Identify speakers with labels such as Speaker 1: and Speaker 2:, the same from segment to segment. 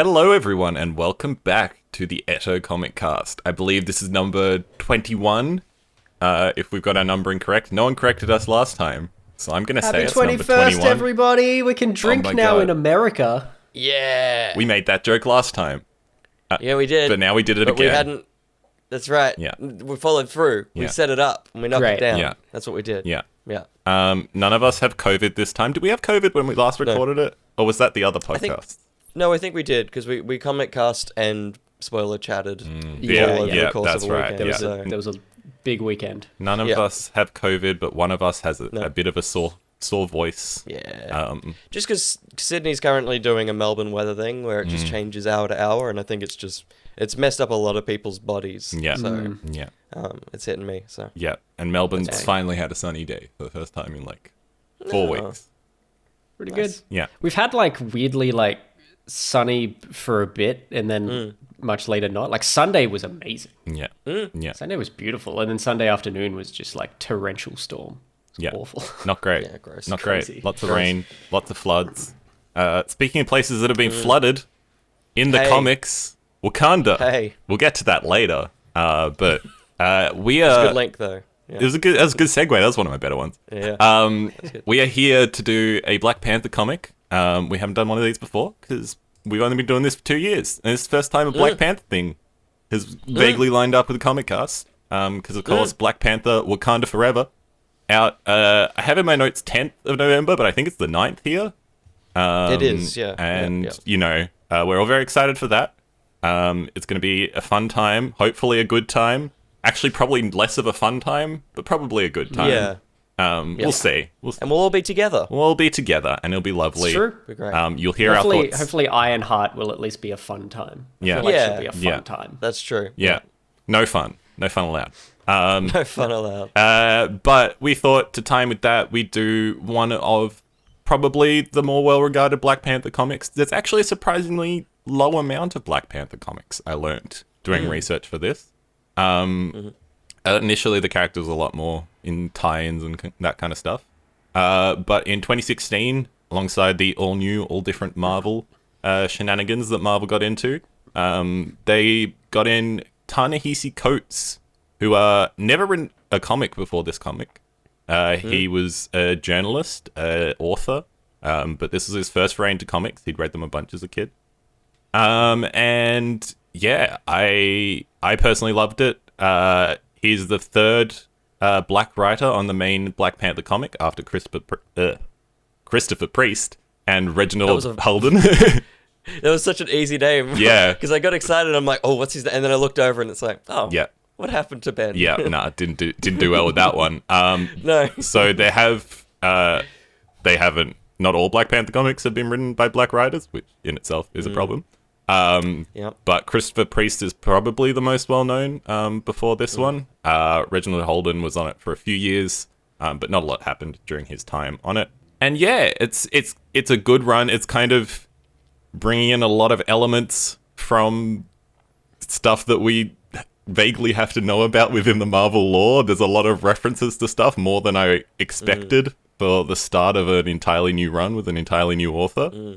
Speaker 1: Hello, everyone, and welcome back to the Eto Comic Cast. I believe this is number 21, if we've got our numbering correct. No one corrected us last time, so I'm going to say it's number 21.
Speaker 2: Happy 21st, everybody! We can drink now in America.
Speaker 3: Yeah.
Speaker 1: We made that joke last time.
Speaker 3: Yeah, we did.
Speaker 1: But now we did it again.
Speaker 3: We hadn't... That's right.
Speaker 1: Yeah.
Speaker 3: We followed through.
Speaker 1: Yeah.
Speaker 3: We set it up, and we knocked it down.
Speaker 1: Yeah.
Speaker 3: That's what we did.
Speaker 1: Yeah.
Speaker 3: Yeah.
Speaker 1: None of us have COVID this time. Did we have COVID when we last recorded it? Or was that the other podcast?
Speaker 3: I think we did, because we comic cast and spoiler chatted.
Speaker 1: Yeah, that's right.
Speaker 2: There was a big weekend.
Speaker 1: None of us have COVID, but one of us has a bit of a sore voice.
Speaker 3: Yeah. Just because Sydney's currently doing a Melbourne weather thing where it just changes hour to hour, and I think it's messed up a lot of people's bodies.
Speaker 1: Yeah.
Speaker 3: So,
Speaker 1: it's
Speaker 3: hitting me. So.
Speaker 1: Yeah, and Melbourne's finally had a sunny day for the first time in 4 weeks.
Speaker 2: Pretty good.
Speaker 1: Yeah.
Speaker 2: We've had weirdly sunny for a bit and then much later not. Sunday was amazing.
Speaker 1: Yeah. Yeah.
Speaker 2: Sunday was beautiful, and then Sunday afternoon was just torrential storm. It was awful.
Speaker 1: Not great.
Speaker 3: Yeah, gross.
Speaker 1: Not
Speaker 2: Crazy.
Speaker 1: great. Lots of rain, lots of floods. Speaking of places that have been flooded in the comics, Wakanda.
Speaker 3: Hey.
Speaker 1: We'll get to that later. But we are...
Speaker 3: It's a good link, though. Yeah.
Speaker 1: That was a good segue. That was one of my better ones.
Speaker 3: Yeah.
Speaker 1: We are here to do a Black Panther comic. We haven't done one of these before because we've only been doing this for 2 years. And it's the first time a Black Panther thing has vaguely lined up with the comic cast. Because, of course, Black Panther, Wakanda Forever, out, I have in my notes 10th of November, but I think it's the 9th here.
Speaker 3: It is, yeah.
Speaker 1: And, we're all very excited for that. It's going to be a fun time, hopefully a good time. Actually, probably less of a fun time, but probably a good time.
Speaker 3: Yeah.
Speaker 1: We'll see.
Speaker 3: And we'll all be together.
Speaker 1: We'll all be together, and it'll be lovely.
Speaker 2: It's true.
Speaker 3: Be great.
Speaker 1: You'll hear our thoughts.
Speaker 2: Hopefully Ironheart will at least be a fun time.
Speaker 1: Yeah.
Speaker 2: I feel it should be a fun time.
Speaker 3: That's true.
Speaker 1: Yeah. No fun. No fun allowed.
Speaker 3: No fun allowed.
Speaker 1: But we thought to time with that, we'd do one of probably the more well-regarded Black Panther comics. There's actually a surprisingly low amount of Black Panther comics, I learned doing research for this. Initially, the characters were a lot more in tie-ins and that kind of stuff. But in 2016, alongside the all-new, all-different Marvel shenanigans that Marvel got into, they got in Ta-Nehisi Coates, who never written a comic before this comic. He was a journalist, author, but this was his first foray into comics. He'd read them a bunch as a kid. And yeah, I personally loved it. He's the third black writer on the main Black Panther comic after Christopher Priest and Reginald Holden.
Speaker 3: That was such an easy name.
Speaker 1: Yeah.
Speaker 3: Because I got excited. I'm like, oh, what's his name? And then I looked over and it's like, oh,
Speaker 1: yeah.
Speaker 3: What happened to Ben?
Speaker 1: Yeah, nah, didn't do well with that one.
Speaker 3: No.
Speaker 1: So they haven't. Not all Black Panther comics have been written by black writers, which in itself is a problem. But Christopher Priest is probably the most well-known before this one. Reginald Holden was on it for a few years, but not a lot happened during his time on it. And yeah, it's a good run. It's kind of bringing in a lot of elements from stuff that we vaguely have to know about within the Marvel lore. There's a lot of references to stuff, more than I expected for the start of an entirely new run with an entirely new author.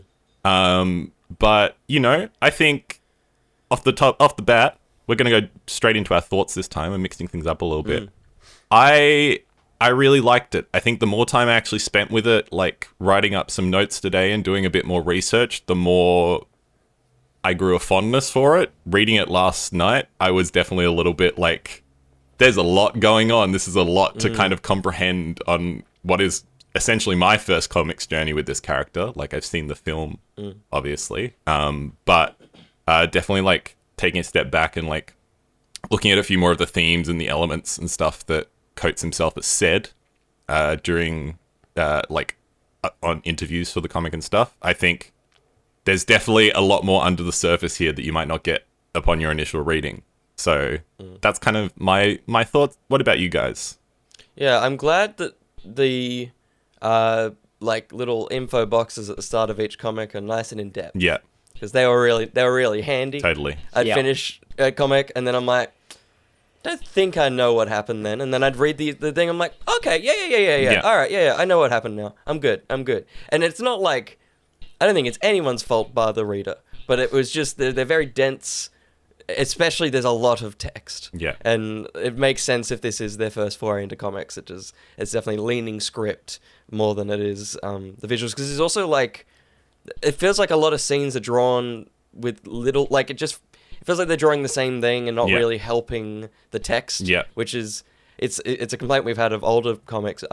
Speaker 1: But, I think off the bat, we're going to go straight into our thoughts this time and mixing things up a little bit. I really liked it. I think the more time I actually spent with it, writing up some notes today and doing a bit more research, the more I grew a fondness for it. Reading it last night, I was definitely a little bit there's a lot going on. This is a lot to kind of comprehend on what is essentially my first comics journey with this character. I've seen the film, obviously. But definitely taking a step back and looking at a few more of the themes and the elements and stuff that Coates himself has said during on interviews for the comic and stuff. I think there's definitely a lot more under the surface here that you might not get upon your initial reading. So that's kind of my thoughts. What about you guys?
Speaker 3: Yeah, I'm glad that the little info boxes at the start of each comic are nice and in depth.
Speaker 1: Yeah,
Speaker 3: because they were really handy.
Speaker 1: Totally.
Speaker 3: I'd finish a comic and then I'm like, don't think I know what happened then. And then I'd read the thing. I'm like, okay, yeah. All right, yeah. I know what happened now. I'm good. And it's not I don't think it's anyone's fault bar the reader but it was just they're very dense. Especially, there's a lot of text.
Speaker 1: Yeah.
Speaker 3: And it makes sense if this is their first foray into comics. It's definitely leaning script more than it is the visuals. Because it's also like, it feels like a lot of scenes are drawn with little, like it feels like they're drawing the same thing and not really helping the text.
Speaker 1: Yeah.
Speaker 3: Which is, it's a complaint we've had of older comics.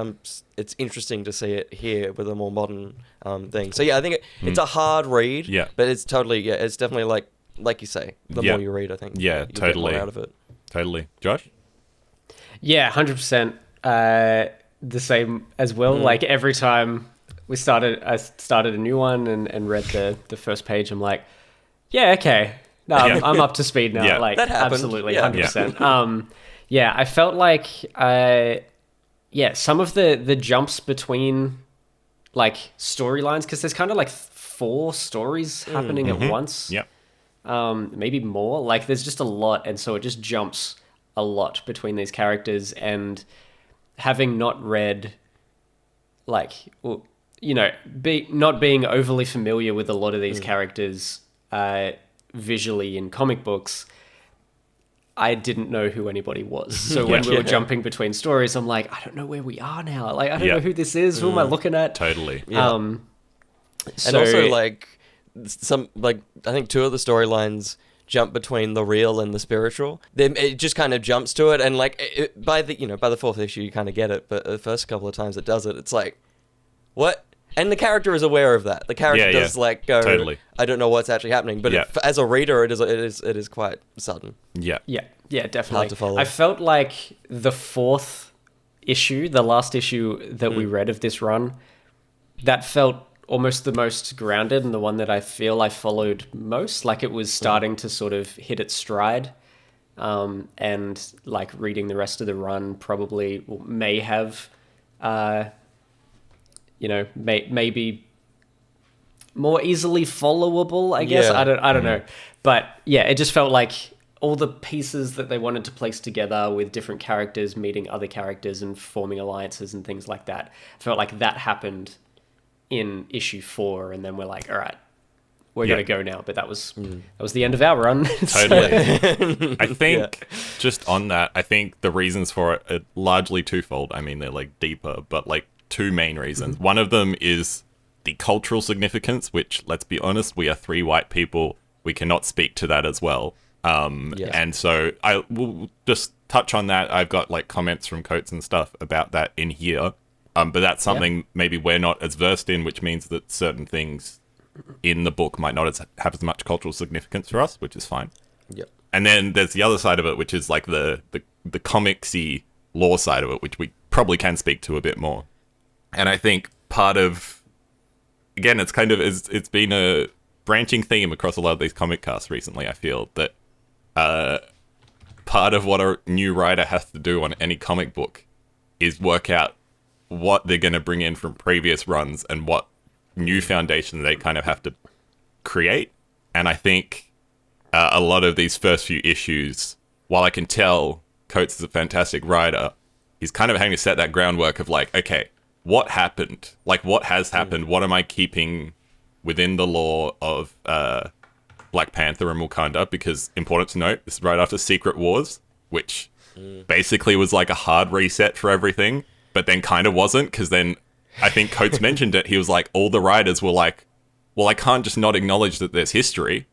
Speaker 3: It's interesting to see it here with a more modern thing. So yeah, I think it's a hard read.
Speaker 1: Yeah.
Speaker 3: But it's totally, it's definitely like you say, the more you read, I think.
Speaker 1: Yeah,
Speaker 3: you
Speaker 1: totally.
Speaker 3: get more out of it.
Speaker 1: Totally. Josh?
Speaker 2: Yeah, 100%. The same as well. Like every time I started a new one and read the first page, I'm like, yeah, okay. No, I'm up to speed now.
Speaker 1: Yeah.
Speaker 2: Like,
Speaker 3: That happened.
Speaker 2: absolutely,
Speaker 3: Yeah.
Speaker 2: 100%. Yeah, I felt like, some of the jumps between like storylines, because there's kind of like 4 stories happening at once.
Speaker 1: Yep.
Speaker 2: Maybe more. Like there's just a lot, and so it just jumps a lot between these characters. And having not read, like, well, not being overly familiar with a lot of these characters visually in comic books, I didn't know who anybody was. So when we were jumping between stories, I'm like, I don't know where we are now. Like I don't know who this is. Who am I looking at?
Speaker 1: Totally.
Speaker 3: Yeah.
Speaker 2: So,
Speaker 3: And also, like, I think 2 of the storylines jump between the real and the spiritual. Then it just kind of jumps to it, and like by the 4th issue, you kind of get it. But the first couple of times it does it, it's like, what? And the character is aware of that. The character does like go,
Speaker 1: Totally.
Speaker 3: I don't know what's actually happening. But as a reader, it is quite sudden.
Speaker 1: Yeah.
Speaker 2: Yeah, definitely.
Speaker 3: Hard to follow.
Speaker 2: I felt like the 4th issue, the last issue that we read of this run, that felt almost the most grounded and the one that I feel I followed most. Like it was starting to sort of hit its stride. And like reading the rest of the run probably may have, maybe more easily followable, I guess.
Speaker 3: Yeah.
Speaker 2: I don't know. But yeah, it just felt like all the pieces that they wanted to place together with different characters meeting other characters and forming alliances and things like that. I felt like that happened in issue 4, and then we're like, all right, we're gonna go now. But that was the end of our run.
Speaker 1: Totally. I think just on that, I think the reasons for it are largely twofold. I mean, they're like deeper, but like 2 main reasons. One of them is the cultural significance, which, let's be honest, we are 3 white people. We cannot speak to that as well. And so I will just touch on that. I've got like comments from Coates and stuff about that in here. But that's something maybe we're not as versed in, which means that certain things in the book might not have as much cultural significance for us, which is fine.
Speaker 3: Yep.
Speaker 1: And then there's the other side of it, which is like the comicsy lore side of it, which we probably can speak to a bit more. And I think part of, again, it's been a branching theme across a lot of these comic casts recently. I feel that part of what a new writer has to do on any comic book is work out what they're going to bring in from previous runs and what new foundation they kind of have to create. And I think a lot of these first few issues, while I can tell Coates is a fantastic writer, he's kind of having to set that groundwork of like, okay, what happened? Like, what has happened? What am I keeping within the lore of Black Panther and Wakanda? Because, important to note, this is right after Secret Wars, which basically was like a hard reset for everything, but then kind of wasn't, because then I think Coates mentioned it. He was like, all the writers were like, well, I can't just not acknowledge that there's history.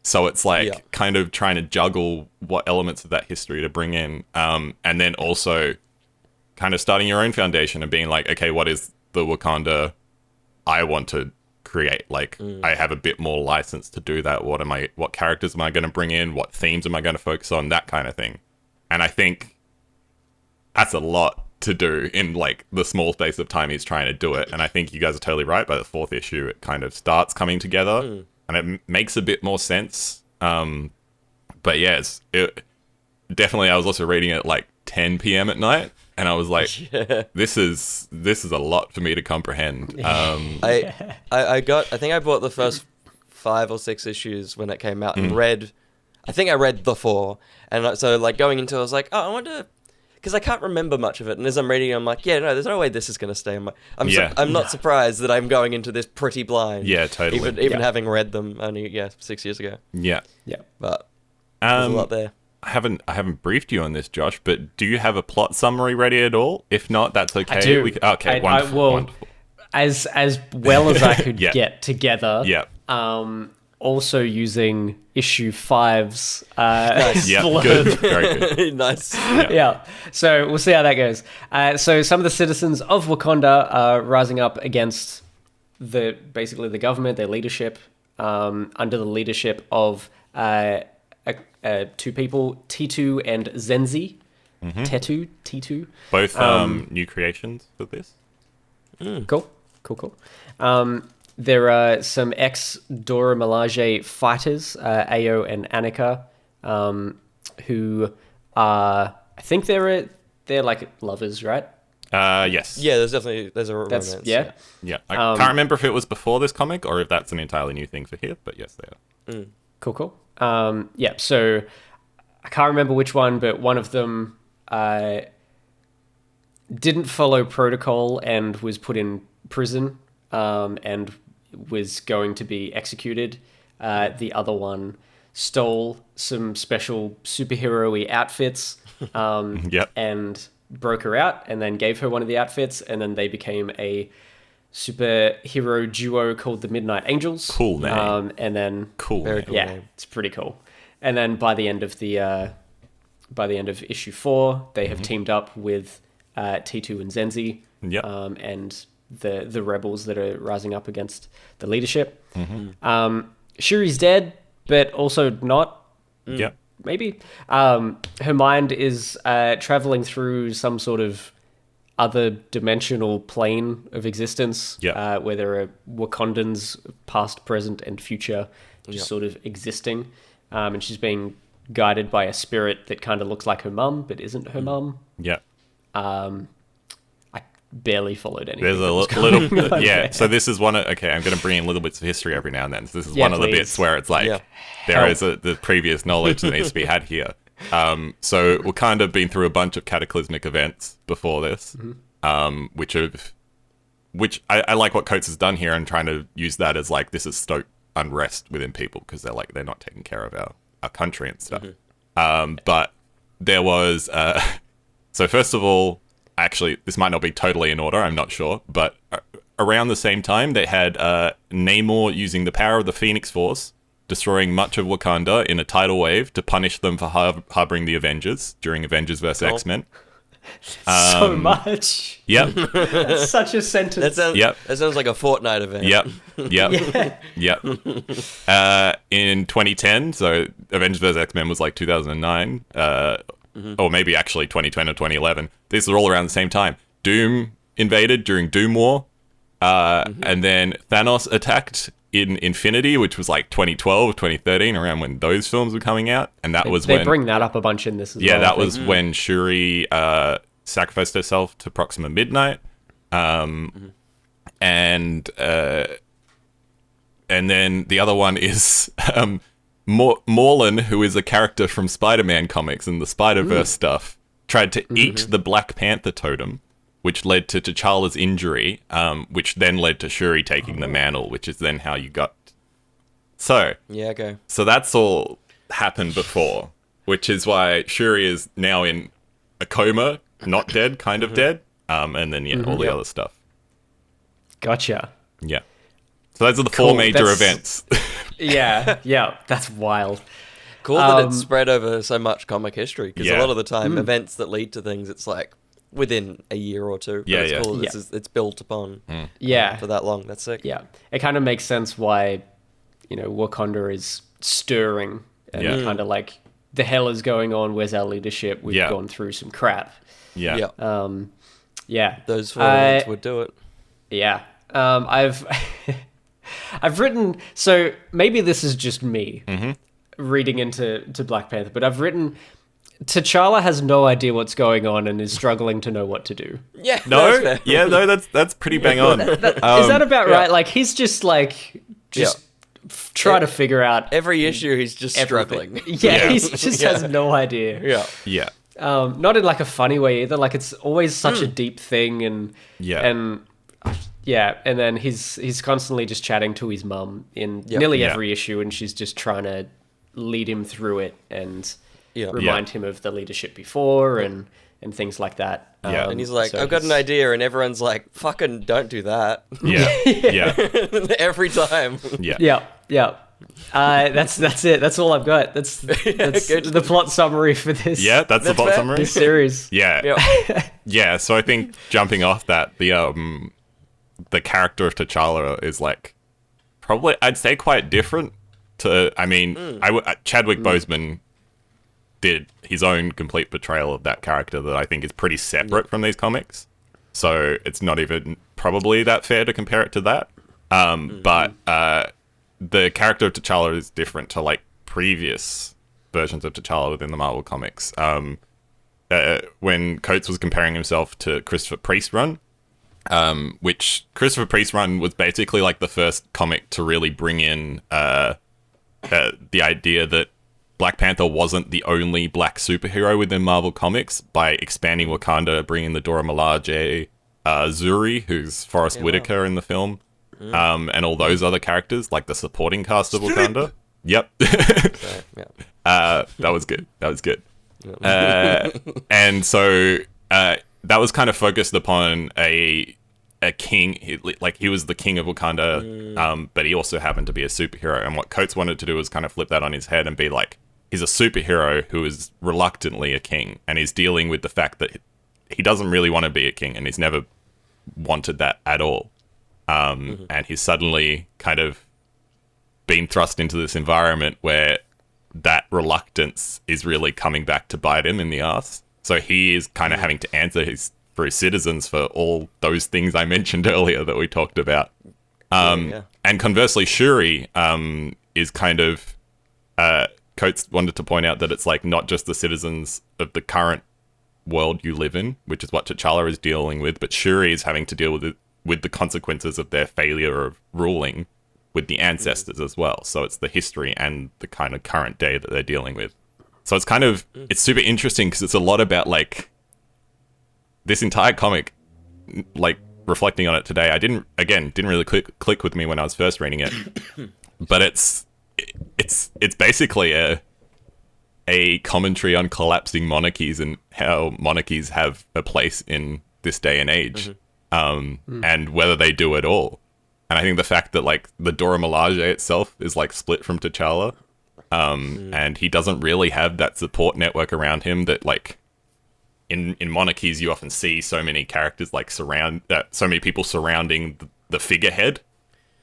Speaker 1: So it's like kind of trying to juggle what elements of that history to bring in. And then also kind of starting your own foundation and being like, okay, what is the Wakanda I want to create? Like, I have a bit more license to do that. What characters am I going to bring in? What themes am I going to focus on? That kind of thing. And I think that's a lot to do in like the small space of time he's trying to do it. And I think you guys are totally right. By the 4th issue, it kind of starts coming together and it makes a bit more sense. But yeah, definitely, I was also reading it at like 10 p.m. at night, and I was like, this is a lot for me to comprehend.
Speaker 3: I think I bought the first 5 or 6 issues when it came out and I think I read the 4. And so like going into it, I was like, oh, I wonder, because I can't remember much of it, and as I'm reading, I'm like, yeah, no, there's no way this is going to stay.
Speaker 1: Yeah.
Speaker 3: I'm not surprised that I'm going into this pretty blind.
Speaker 1: Yeah, totally.
Speaker 3: Even having read them only 6 years ago.
Speaker 1: Yeah.
Speaker 3: But there's a lot there.
Speaker 1: I haven't briefed you on this, Josh, but do you have a plot summary ready at all? If not, that's okay.
Speaker 2: I do.
Speaker 1: Okay, wonderful. Wonderful.
Speaker 2: As well as I could get together.
Speaker 1: Yeah.
Speaker 2: Also using issue 5's
Speaker 3: Nice.
Speaker 1: Yeah,
Speaker 2: blurb.
Speaker 1: good. Very good.
Speaker 3: Nice.
Speaker 2: Yeah. So we'll see how that goes. So some of the citizens of Wakanda are rising up against basically the government, their leadership, under the leadership of two people, T2 and Zenzi. T2.
Speaker 1: Both new creations for this.
Speaker 2: Cool. There are some ex-Dora Milaje fighters, Ayo and Annika, who are, I think they're like lovers, right?
Speaker 1: Yes.
Speaker 3: Yeah, there's a romance.
Speaker 2: Yeah.
Speaker 1: Yeah. I can't remember if it was before this comic or if that's an entirely new thing for here, but yes, they are.
Speaker 2: Cool. Yeah, so I can't remember which one, but one of them didn't follow protocol and was put in prison and was going to be executed. The other one stole some special superhero-y outfits and broke her out and then gave her one of the outfits, and then they became a superhero duo called the Midnight Angels.
Speaker 1: Cool name.
Speaker 2: And then
Speaker 3: Very cool name.
Speaker 2: it's pretty cool. And then by the end of issue 4, they have teamed up with T2 and Zenzi, and the rebels that are rising up against the leadership. Shuri's dead, but also not.
Speaker 1: Yeah.
Speaker 2: Maybe. Her mind is traveling through some sort of other dimensional plane of existence, where there are Wakandans, past, present, and future, just sort of existing. And she's being guided by a spirit that kind of looks like her mum, but isn't her mum.
Speaker 1: Yeah.
Speaker 2: I barely followed anything.
Speaker 1: There's a little, yeah. So this is one of, okay, I'm going to bring in little bits of history every now and then. So this is one of the bits where it's like, there is the previous knowledge that needs to be had here. So we've kind of been through a bunch of cataclysmic events before this, which I like what Coates has done here and trying to use that as like, this has stoked unrest within people because they're not taking care of our country and stuff. But there was, so first of all, actually, this might not be totally in order, I'm not sure, but around the same time, they had Namor using the power of the Phoenix Force, destroying much of Wakanda in a tidal wave to punish them for harboring the Avengers during Avengers vs. X-Men.
Speaker 2: So much.
Speaker 1: Yep.
Speaker 2: That's such a sentence.
Speaker 3: That sounds like a Fortnite event.
Speaker 1: Yep. In 2010, so Avengers vs. X-Men was like 2009, or maybe actually 2010 or 2011. These are all around the same time. Doom invaded during Doom War, and then Thanos attacked in Infinity, which was like 2012, 2013, around when those films were coming out, and that was when
Speaker 2: they bring that up a bunch in this as well.
Speaker 1: Yeah, that was when Shuri sacrificed herself to Proxima Midnight, and then the other one is Morlun, who is a character from Spider-Man comics and the Spider-Verse stuff, tried to eat the Black Panther totem, which led to T'Challa's injury, which then led to Shuri taking the mantle, which is then how you got. So So that's all happened before, which is why Shuri is now in a coma, not dead, kind of dead, and then all the other stuff.
Speaker 2: Gotcha.
Speaker 1: Yeah. So those are the four major events.
Speaker 2: yeah, that's wild.
Speaker 3: Cool that it's spread over so much comic history, because a lot of the time,
Speaker 2: Mm.
Speaker 3: events that lead to things, it's like within a year or two. But it's cool. It's built upon for that long. That's sick.
Speaker 2: Yeah. It kind of makes sense why, Wakanda is stirring and kind of like, the hell is going on? Where's our leadership? We've gone through some crap.
Speaker 1: Yeah.
Speaker 3: Those four events would do it.
Speaker 2: Yeah. I've written, so maybe this is just me reading into Black Panther, but I've written, T'Challa has no idea what's going on and is struggling to know what to do.
Speaker 3: Yeah.
Speaker 1: No? Yeah, no, that's pretty bang on.
Speaker 2: Is that about right? Like, he's just like, try to figure out
Speaker 3: every issue. He's just
Speaker 2: everything.
Speaker 3: struggling.
Speaker 2: Yeah, he just has no idea.
Speaker 3: Yeah.
Speaker 2: Not in like a funny way either. Like it's always such a deep thing, and and then he's constantly just chatting to his mum in nearly every issue, and she's just trying to lead him through it and remind him of the leadership before and things like that.
Speaker 3: And he's like, I've got an idea, and everyone's like, fucking don't do that. Every time.
Speaker 2: That's it. That's all I've got. That's the plot summary for this.
Speaker 1: Yeah, that's the plot summary.
Speaker 2: This series.
Speaker 1: Yeah. So I think jumping off that, the character of T'Challa is like probably, I'd say, quite different to. I mean, Chadwick Boseman did his own complete portrayal of that character that I think is pretty separate from these comics. So it's not even probably that fair to compare it to that. But the character of T'Challa is different to like previous versions of T'Challa within the Marvel comics. When Coates was comparing himself to Christopher Priest run, which Christopher Priest run was basically like the first comic to really bring in the idea that Black Panther wasn't the only black superhero within Marvel Comics by expanding Wakanda, bringing the Dora Milaje, Zuri, who's Forrest Whitaker in the film, and all those other characters, like the supporting cast of Wakanda. Yep. That was good. And so that was kind of focused upon a king. He was the king of Wakanda, but he also happened to be a superhero. And what Coates wanted to do was kind of flip that on his head and be like, he's a superhero who is reluctantly a king, and he's dealing with the fact that he doesn't really want to be a king, and he's never wanted that at all. And he's suddenly kind of been thrust into this environment where that reluctance is really coming back to bite him in the ass. So he is kind of having to answer for his citizens for all those things I mentioned earlier that we talked about. And conversely, Shuri is kind of... Coates wanted to point out that it's like not just the citizens of the current world you live in, which is what T'Challa is dealing with, but Shuri is having to deal with the consequences of their failure of ruling with the ancestors as well. So it's the history and the kind of current day that they're dealing with. So it's kind of, it's super interesting because it's a lot about like this entire comic, like reflecting on it today. I didn't really click with me when I was first reading it, but it's basically a commentary on collapsing monarchies and how monarchies have a place in this day and age, and whether they do at all. And I think the fact that like the Dora Milaje itself is like split from T'Challa, and he doesn't really have that support network around him that like in monarchies you often see so many characters like so many people surrounding the figurehead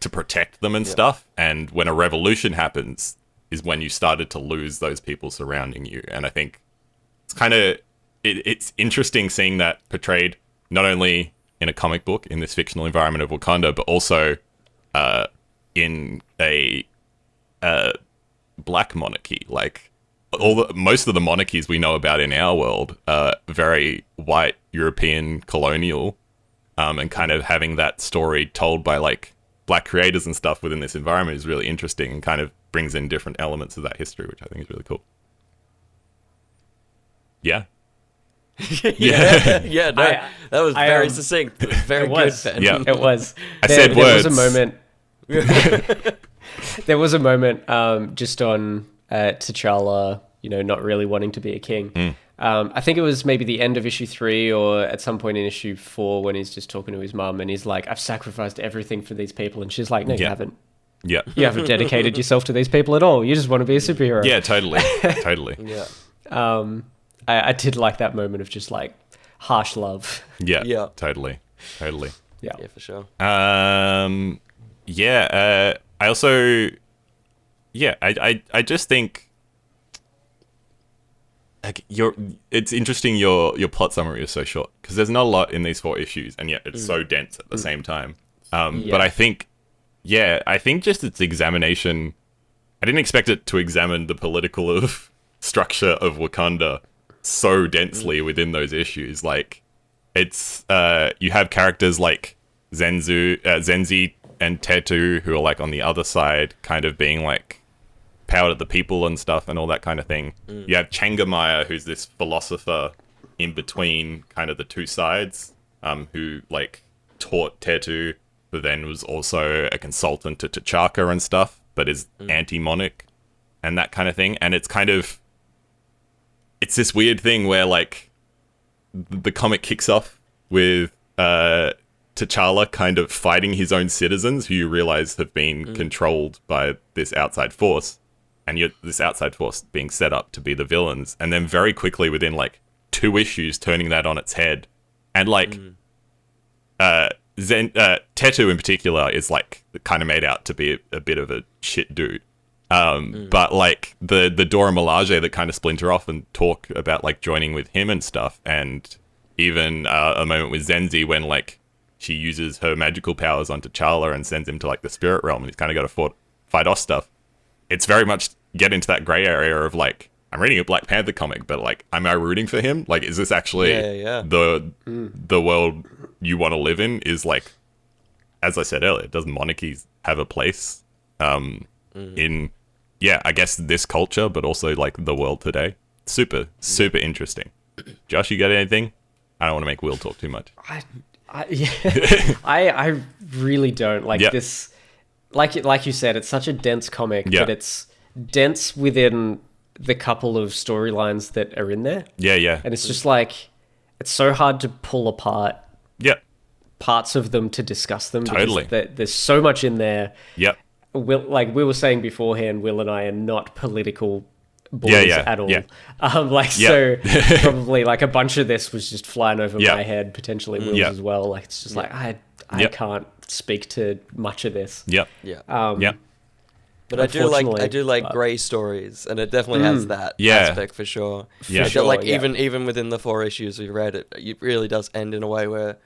Speaker 1: to protect them and stuff. And when a revolution happens is when you started to lose those people surrounding you. And I think it's kind of, it's interesting seeing that portrayed not only in a comic book in this fictional environment of Wakanda, but also in a black monarchy. Like most of the monarchies we know about in our world are very white European colonial, and kind of having that story told by like black creators and stuff within this environment is really interesting and kind of brings in different elements of that history, which I think is really cool. Yeah.
Speaker 3: Yeah, no, that was very succinct. It was very good, Ben.
Speaker 1: Yeah.
Speaker 2: It was.
Speaker 1: I said words.
Speaker 2: There was a moment. There was a moment just on T'Challa, not really wanting to be a king. I think it was maybe the end of issue 3 or at some point in issue 4 when he's just talking to his mum and he's like, I've sacrificed everything for these people. And she's like, no, you haven't.
Speaker 1: Yeah.
Speaker 2: You haven't dedicated yourself to these people at all. You just want to be a superhero.
Speaker 1: Yeah, totally.
Speaker 2: I did like that moment of just like harsh love.
Speaker 1: Yeah. Totally.
Speaker 2: Yeah,
Speaker 3: for sure.
Speaker 1: I also, I just think like it's interesting your plot summary is so short because there's not a lot in these 4 issues and yet it's so dense at the same time. But I think just its examination, I didn't expect it to examine the political structure of Wakanda so densely within those issues. Like it's you have characters like Zenzi and Tetu who are like on the other side kind of being like power to the people and stuff and all that kind of thing. You have Changamaya, who's this philosopher in between kind of the two sides, who like taught Tetu, but then was also a consultant to T'Chaka and stuff, but is anti-monarch and that kind of thing. And it's kind of, it's this weird thing where like the comic kicks off with T'Challa kind of fighting his own citizens, who you realize have been controlled by this outside force, and this outside force being set up to be the villains, and then very quickly within like 2 issues turning that on its head. And like Tetu in particular is like kind of made out to be a bit of a shit dude. But like the Dora Milaje that kind of splinter off and talk about like joining with him and stuff, and even a moment with Zenzi when like she uses her magical powers on T'Challa and sends him to like the spirit realm, and he's kind of got to fight off stuff. It's very much get into that gray area of like, I'm reading a Black Panther comic, but like, am I rooting for him? Like, is this actually the world you want to live in? Is like, as I said earlier, does monarchies have a place in, I guess this culture, but also like the world today? Super interesting. Josh, you got anything? I don't want to make Will talk too much.
Speaker 2: I really don't like this. Like you said, it's such a dense comic, but it's dense within the couple of storylines that are in there.
Speaker 1: Yeah.
Speaker 2: And it's just like, it's so hard to pull apart parts of them to discuss them.
Speaker 1: Totally.
Speaker 2: There's so much in there.
Speaker 1: Yep.
Speaker 2: Like we were saying beforehand, Will and I are not political boys at all. So probably like a bunch of this was just flying over my head, potentially Will's as well. Like it's just like I can't speak to much of this.
Speaker 3: But I do like grey stories, and it definitely has that aspect for sure.
Speaker 1: Yeah,
Speaker 3: sure, like even within the 4 issues we read, it really does end in a way where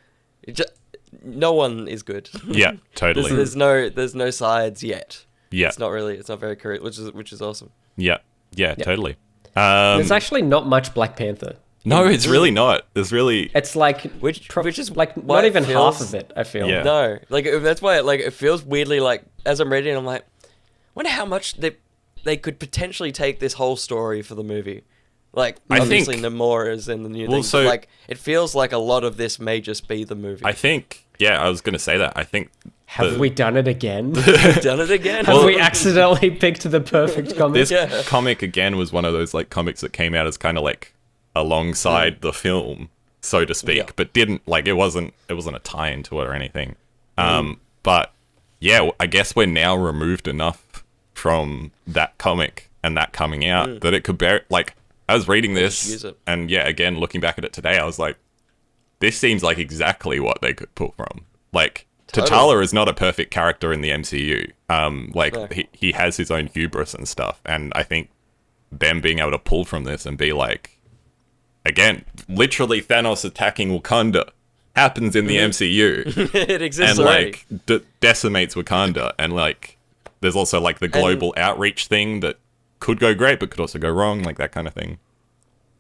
Speaker 3: no one is good.
Speaker 1: Yeah, totally.
Speaker 3: There's no sides yet. Yeah, it's not very clear, which is awesome.
Speaker 1: Yeah, totally.
Speaker 2: There's actually not much Black Panther.
Speaker 1: No, it's really not.
Speaker 2: It's like
Speaker 3: which is
Speaker 2: like not even half of it. I feel.
Speaker 1: Yeah.
Speaker 3: No, like that's why it feels weirdly like as I'm reading, I'm like, wonder how much they could potentially take this whole story for the movie. Like obviously Namor is in the new thing, but like it feels like a lot of this may just be the movie.
Speaker 1: I think. Yeah, I was gonna say that. I think.
Speaker 2: Have we done it again?
Speaker 3: Done it again?
Speaker 2: Have we accidentally picked the perfect comic?
Speaker 1: This comic again was one of those like comics that came out as kind of like alongside the film, so to speak, but didn't like it wasn't a tie-in to it or anything. But yeah, I guess we're now removed enough from that comic and that coming out that it could bear. Like I was reading this, and again looking back at it today, I was like, this seems like exactly what they could pull from. Like. T'Challa is not a perfect character in the MCU. He has his own hubris and stuff, and I think them being able to pull from this and be like, again, literally Thanos attacking Wakanda happens in the MCU.
Speaker 3: It exists
Speaker 1: and
Speaker 3: already.
Speaker 1: like decimates Wakanda, and like there's also like the global outreach thing that could go great but could also go wrong, like that kind of thing.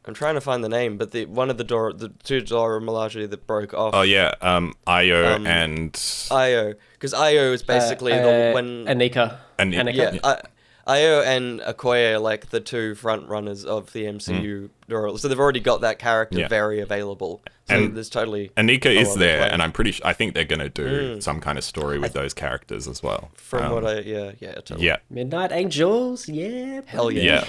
Speaker 3: I'm trying to find the name, but the two Dora Milaje that broke off.
Speaker 1: Oh yeah, Io and
Speaker 3: Io, because Io is basically
Speaker 2: Anika.
Speaker 3: Io and Okoye are like the two front runners of the MCU Dora, so they've already got that character very available. So
Speaker 1: and
Speaker 3: there's totally
Speaker 1: Anika is there, and I'm pretty sure I think they're gonna do some kind of story with those characters as well.
Speaker 3: From what I totally.
Speaker 1: Yeah.
Speaker 2: Midnight Angels,
Speaker 3: hell yeah.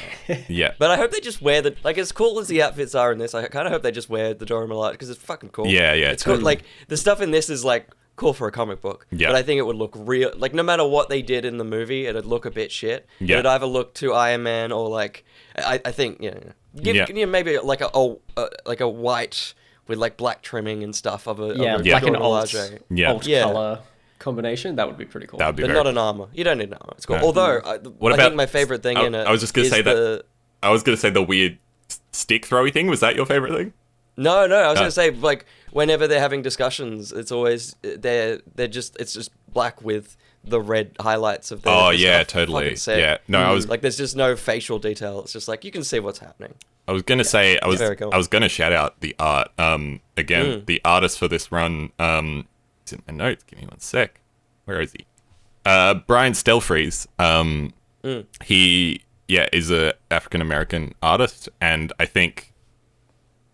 Speaker 1: Yeah.
Speaker 3: But I hope they just wear as cool as the outfits are in this. I kind of hope they just wear the Dora Milaje because it's fucking cool.
Speaker 1: Yeah,
Speaker 3: it's cool. Like the stuff in this is like cool for a comic book. Yeah. But I think it would look real. Like no matter what they did in the movie, it'd look a bit shit. Yeah. It'd either look too Iron Man or like I think maybe like a white with like black trimming and stuff of a
Speaker 2: like an alt
Speaker 3: Milaje.
Speaker 2: color combination. That would be pretty cool.
Speaker 1: That would be
Speaker 3: but not an armor. You don't need an armor. It's cool. No. Although I think my favorite thing in it.
Speaker 1: I was just gonna say that. I was gonna say the weird stick throwy thing. Was that your favorite thing?
Speaker 3: No. I was gonna say like whenever they're having discussions, it's always it's just black with the red highlights of the.
Speaker 1: Oh yeah, totally. Yeah. No, I was
Speaker 3: like, there's just no facial detail. It's just like you can see what's happening.
Speaker 1: I was gonna say I was gonna shout out the art. Again, the artist for this run. It's in my notes. Give me one sec. Where is he? Brian Stelfreeze. He is a African American artist, and I think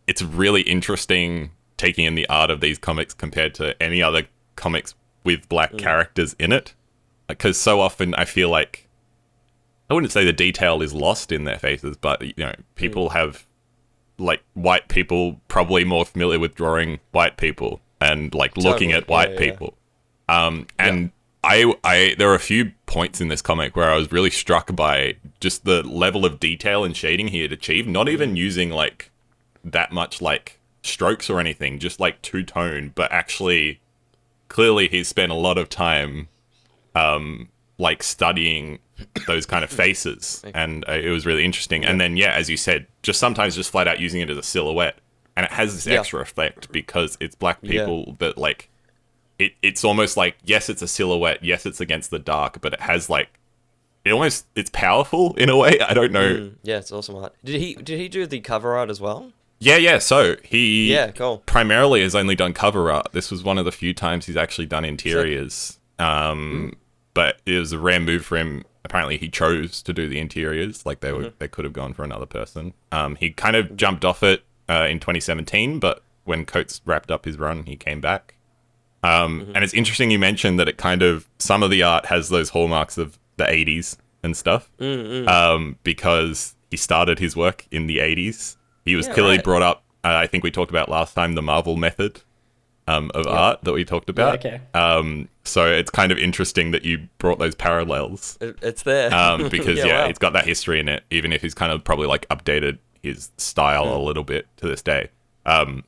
Speaker 1: it's really interesting taking in the art of these comics compared to any other comics with black characters in it, because so often I feel like, I wouldn't say the detail is lost in their faces, but people have, like, white people probably more familiar with drawing white people and like looking at white people. And I there are a few points in this comic where I was really struck by just the level of detail and shading he had achieved, not even using like that much like strokes or anything, just like two-tone, but actually clearly he's spent a lot of time like studying those kind of faces, and it was really interesting. And then as you said, just sometimes just flat out using it as a silhouette, and it has this extra effect because it's black people that like it's almost like, yes, it's a silhouette, yes, it's against the dark, but it has like it's powerful in a way. I don't know.
Speaker 3: Yeah, it's awesome art. Did he do the cover art as well?
Speaker 1: Yeah. So he
Speaker 3: cool.
Speaker 1: primarily has only done cover art. This was one of the few times he's actually done interiors. But it was a rare move for him. Apparently, he chose to do the interiors. Like they could have gone for another person. He kind of jumped off it in 2017, but when Coates wrapped up his run, he came back. And it's interesting you mentioned that it kind of, some of the art has those hallmarks of the 80s and stuff. Because he started his work in the 80s. He was clearly brought up, I think we talked about last time, the Marvel method of art that we talked about.
Speaker 2: Yeah, okay.
Speaker 1: So it's kind of interesting that you brought those parallels.
Speaker 3: It's there.
Speaker 1: Because it's got that history in it, even if he's kind of probably like updated his style a little bit to this day. I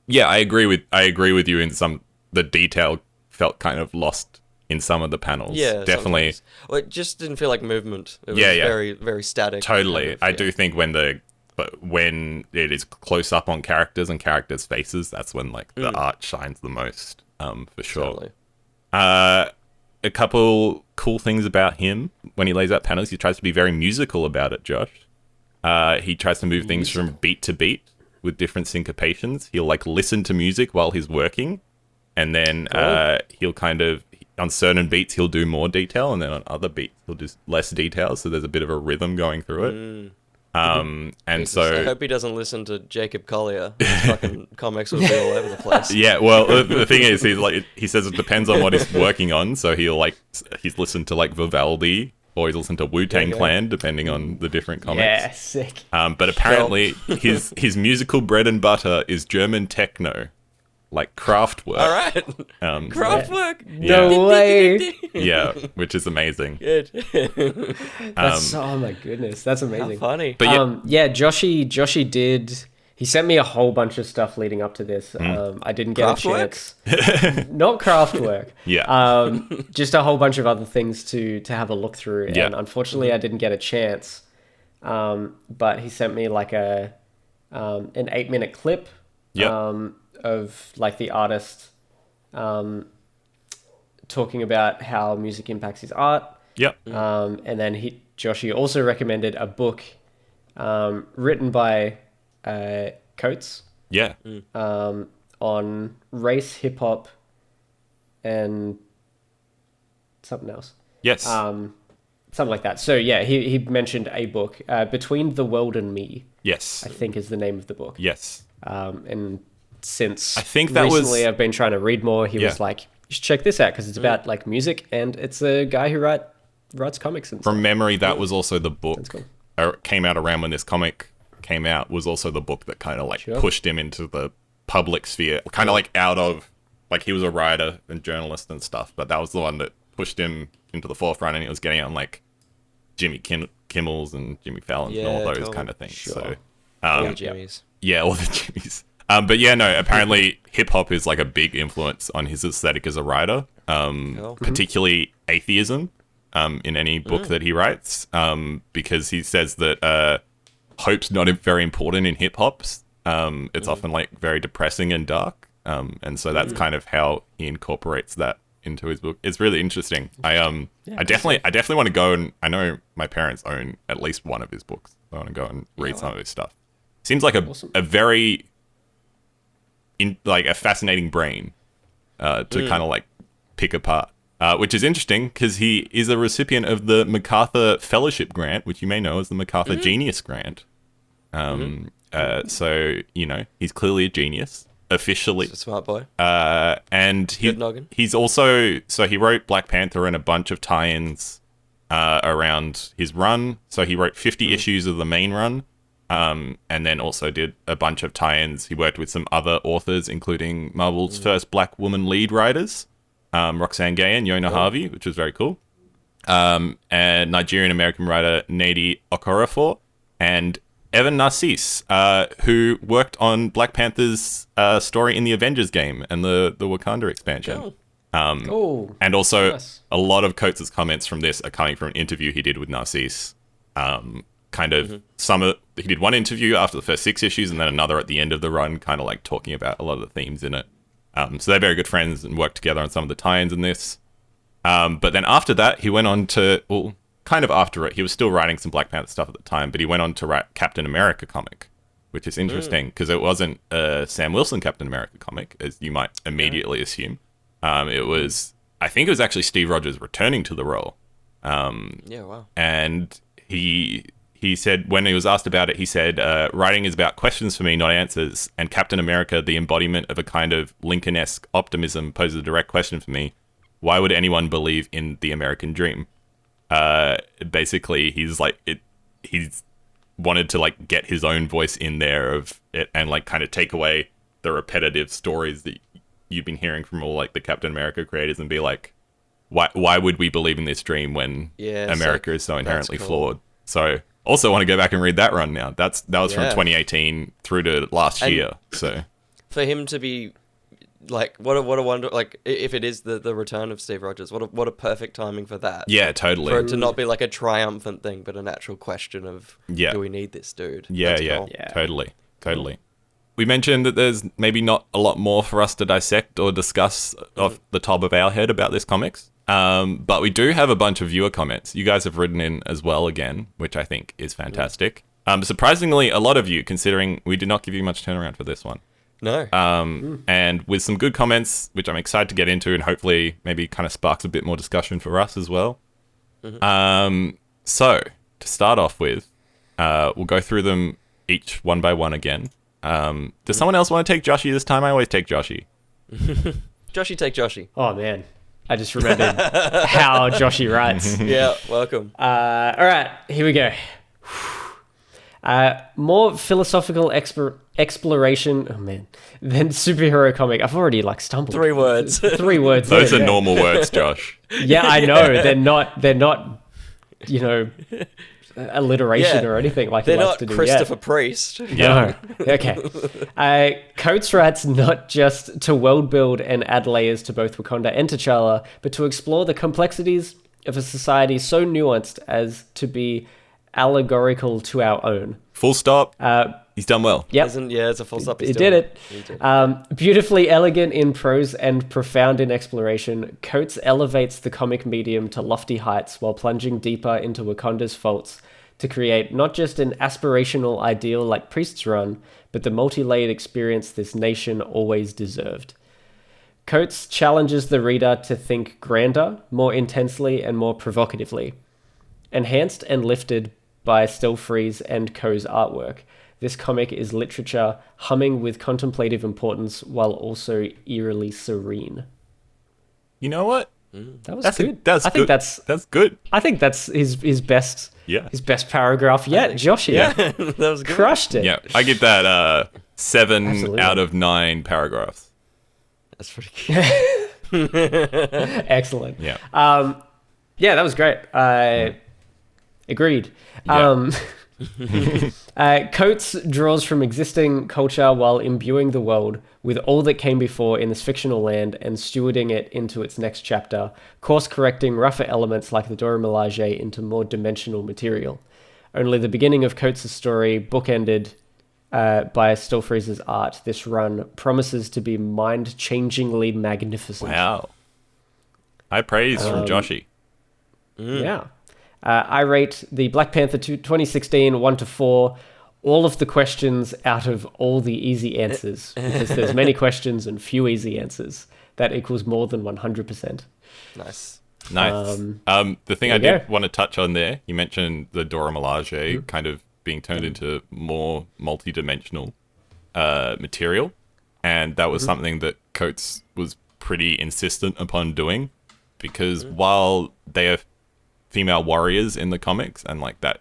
Speaker 1: agree with you in the detail felt kind of lost in some of the panels. Yeah, definitely.
Speaker 3: Sometimes. Well, it just didn't feel like movement. It was very, very static.
Speaker 1: Totally. Kind of, I do think when it is close up on characters and characters' faces, that's when like the art shines the most, for sure. Totally. A couple cool things about him when he lays out panels, he tries to be very musical about it, Josh. He tries to move things from beat to beat with different syncopations. He'll like listen to music while he's working, and then he'll kind of, on certain beats he'll do more detail, and then on other beats he'll do less detail, so there's a bit of a rhythm going through it. And
Speaker 3: Jesus,
Speaker 1: so
Speaker 3: I hope he doesn't listen to Jacob Collier. His fucking comics will be all over the place.
Speaker 1: Yeah, well, the thing is, he says it depends on what he's working on. So he's listened to like Vivaldi, or he's listened to Wu-Tang Clan, depending on the different comics.
Speaker 2: Yeah, sick.
Speaker 1: But apparently his musical bread and butter is German techno, like Kraftwerk.
Speaker 3: All right, Kraftwerk.
Speaker 2: No way.
Speaker 1: Yeah, which is amazing.
Speaker 3: Good.
Speaker 2: Oh my goodness, that's amazing.
Speaker 3: How funny.
Speaker 1: But
Speaker 2: Joshy did. He sent me a whole bunch of stuff leading up to this. I didn't get
Speaker 3: Kraftwerk?
Speaker 2: a chance. Not Kraftwerk.
Speaker 1: Yeah.
Speaker 2: Just a whole bunch of other things to have a look through.
Speaker 1: Yeah.
Speaker 2: And unfortunately, I didn't get a chance. But he sent me like an 8-minute clip.
Speaker 1: Yeah.
Speaker 2: Of like the artist talking about how music impacts his art.
Speaker 1: Yep.
Speaker 2: And then Joshy also recommended a book written by Coates.
Speaker 1: Yeah.
Speaker 2: On race, hip hop, and something else.
Speaker 1: Yes.
Speaker 2: Something like that. So yeah, he mentioned a book, Between the World and Me.
Speaker 1: Yes.
Speaker 2: I think is the name of the book.
Speaker 1: Yes.
Speaker 2: And since
Speaker 1: I think that
Speaker 2: recently I've been trying to read more, he was like, you should check this out because it's about like music, and it's a guy who writes comics and stuff.
Speaker 1: From memory, that was also the book.
Speaker 2: That's cool.
Speaker 1: Came out around when this comic came out, was also the book that kind of like pushed him into the public sphere, kind of like out of, like he was a writer and journalist and stuff, but that was the one that pushed him into the forefront, and he was getting on like Jimmy Kimmel's and Jimmy Fallon's and all those kind of things.
Speaker 2: Sure.
Speaker 1: So,
Speaker 3: all the Jimmys.
Speaker 1: Yeah, all the Jimmys. But yeah, no, apparently hip hop is like a big influence on his aesthetic as a writer, particularly atheism in any book that he writes, because he says that hope's not very important in hip hops. It's often like very depressing and dark, and so that's kind of how he incorporates that into his book. It's really interesting. I definitely want to go, and I know my parents own at least one of his books. I want to go and read some of his stuff. Seems like a very a fascinating brain to kind of like pick apart. which is interesting because he is a recipient of the MacArthur Fellowship Grant, which you may know as the MacArthur Genius Grant. So, he's clearly a genius, officially.
Speaker 3: He's a smart boy.
Speaker 1: And
Speaker 3: Good noggin.
Speaker 1: he's also... So he wrote Black Panther and a bunch of tie-ins around his run. So he wrote 50 issues of the main run, and then also did a bunch of tie-ins. He worked with some other authors, including Marvel's first black woman lead writers, Roxane Gay and Yona Harvey, which was very cool. And Nigerian-American writer Nnedi Okorafor, and Evan Narcisse, who worked on Black Panther's story in the Avengers game and the Wakanda expansion. And also,
Speaker 2: nice.
Speaker 1: a lot of Coates' comments from this are coming from an interview he did with Narcisse. He did one interview after the first 6 issues and then another at the end of the run, kind of like talking about a lot of the themes in it. So they're very good friends and worked together on some of the tie-ins in this. But then after that, he went on to... Well, kind of after it, he was still writing some Black Panther stuff at the time, but he went on to write Captain America comic, which is interesting because it wasn't a Sam Wilson Captain America comic, as you might immediately assume. It was... I think it was actually Steve Rogers returning to the role.
Speaker 3: Wow.
Speaker 1: And he said, when he was asked about it, he said, writing is about questions for me, not answers. And Captain America, the embodiment of a kind of Lincoln-esque optimism, poses a direct question for me. Why would anyone believe in the American dream? Basically, he's wanted to like get his own voice in there of it and like kind of take away the repetitive stories that you've been hearing from all like the Captain America creators and be like, why would we believe in this dream when America is so inherently flawed? So also want to go back and read that run now. That was from 2018 through to last year. So
Speaker 3: for him to be like, what a wonder, like if it is the return of Steve Rogers, what a perfect timing for that.
Speaker 1: Yeah, totally.
Speaker 3: For it to not be like a triumphant thing, but an actual question of, do we need this dude?
Speaker 1: Yeah, totally. We mentioned that there's maybe not a lot more for us to dissect or discuss off the top of our head about this comics. But we do have a bunch of viewer comments. You guys have written in as well again, which I think is fantastic. Surprisingly, a lot of you, considering we did not give you much turnaround for this one.
Speaker 3: No.
Speaker 1: And with some good comments, which I'm excited to get into and hopefully maybe kind of sparks a bit more discussion for us as well. So, to start off with, we'll go through them each one by one again. Does someone else want to take Joshy this time? I always take Joshy.
Speaker 3: Joshy, take Joshy.
Speaker 2: Oh, man. I just remembered how Joshy writes.
Speaker 3: Yeah, welcome.
Speaker 2: All right, here we go. More philosophical exploration, than superhero comic. I've already stumbled.
Speaker 3: 3 words.
Speaker 2: 3 words.
Speaker 1: Those are normal words, Josh.
Speaker 2: Yeah, I know. They're not, alliteration or anything like
Speaker 3: they're
Speaker 2: he likes
Speaker 3: not
Speaker 2: to do.
Speaker 3: Christopher Priest.
Speaker 2: No. Okay. Coates writes not just to world build and add layers to both Wakanda and T'Challa, but to explore the complexities of a society so nuanced as to be allegorical to our own.
Speaker 1: Full stop. He's done well.
Speaker 2: Yep.
Speaker 3: It's a full stop.
Speaker 2: He did it. Beautifully elegant in prose and profound in exploration, Coates elevates the comic medium to lofty heights while plunging deeper into Wakanda's faults to create not just an aspirational ideal like Priest's Run, but the multi-layered experience this nation always deserved. Coates challenges the reader to think grander, more intensely, and more provocatively. Enhanced and lifted by Still Freeze and Co's artwork, this comic is literature humming with contemplative importance while also eerily serene.
Speaker 1: You know what?
Speaker 2: That was good.
Speaker 1: That's good. That's good.
Speaker 2: I think that's his best.
Speaker 1: Yeah.
Speaker 2: His best paragraph yet, Josh. Yeah,
Speaker 3: that was good.
Speaker 2: Crushed it.
Speaker 1: Yeah, I give that 7
Speaker 2: Absolutely.
Speaker 1: out of 9 paragraphs.
Speaker 3: That's pretty good.
Speaker 2: Excellent.
Speaker 1: Yeah.
Speaker 2: Yeah, that was great. Agreed.
Speaker 1: Yeah.
Speaker 2: Coates draws from existing culture while imbuing the world with all that came before in this fictional land and stewarding it into its next chapter, course-correcting rougher elements like the Dora Milaje into more dimensional material. Only the beginning of Coates' story, bookended by Still Freeze's art, this run promises to be mind-changingly magnificent.
Speaker 1: Wow. High praise from Joshy.
Speaker 2: Yeah. I rate the Black Panther 2016 1 to 4, all of the questions out of all the easy answers, because there's many questions and few easy answers. that equals more than 100%.
Speaker 3: Nice.
Speaker 1: Nice. The thing I did want to touch on there, you mentioned the Dora Milaje kind of being turned into more multi-dimensional material, and that was something that Coates was pretty insistent upon doing, because while they are female warriors in the comics, and like that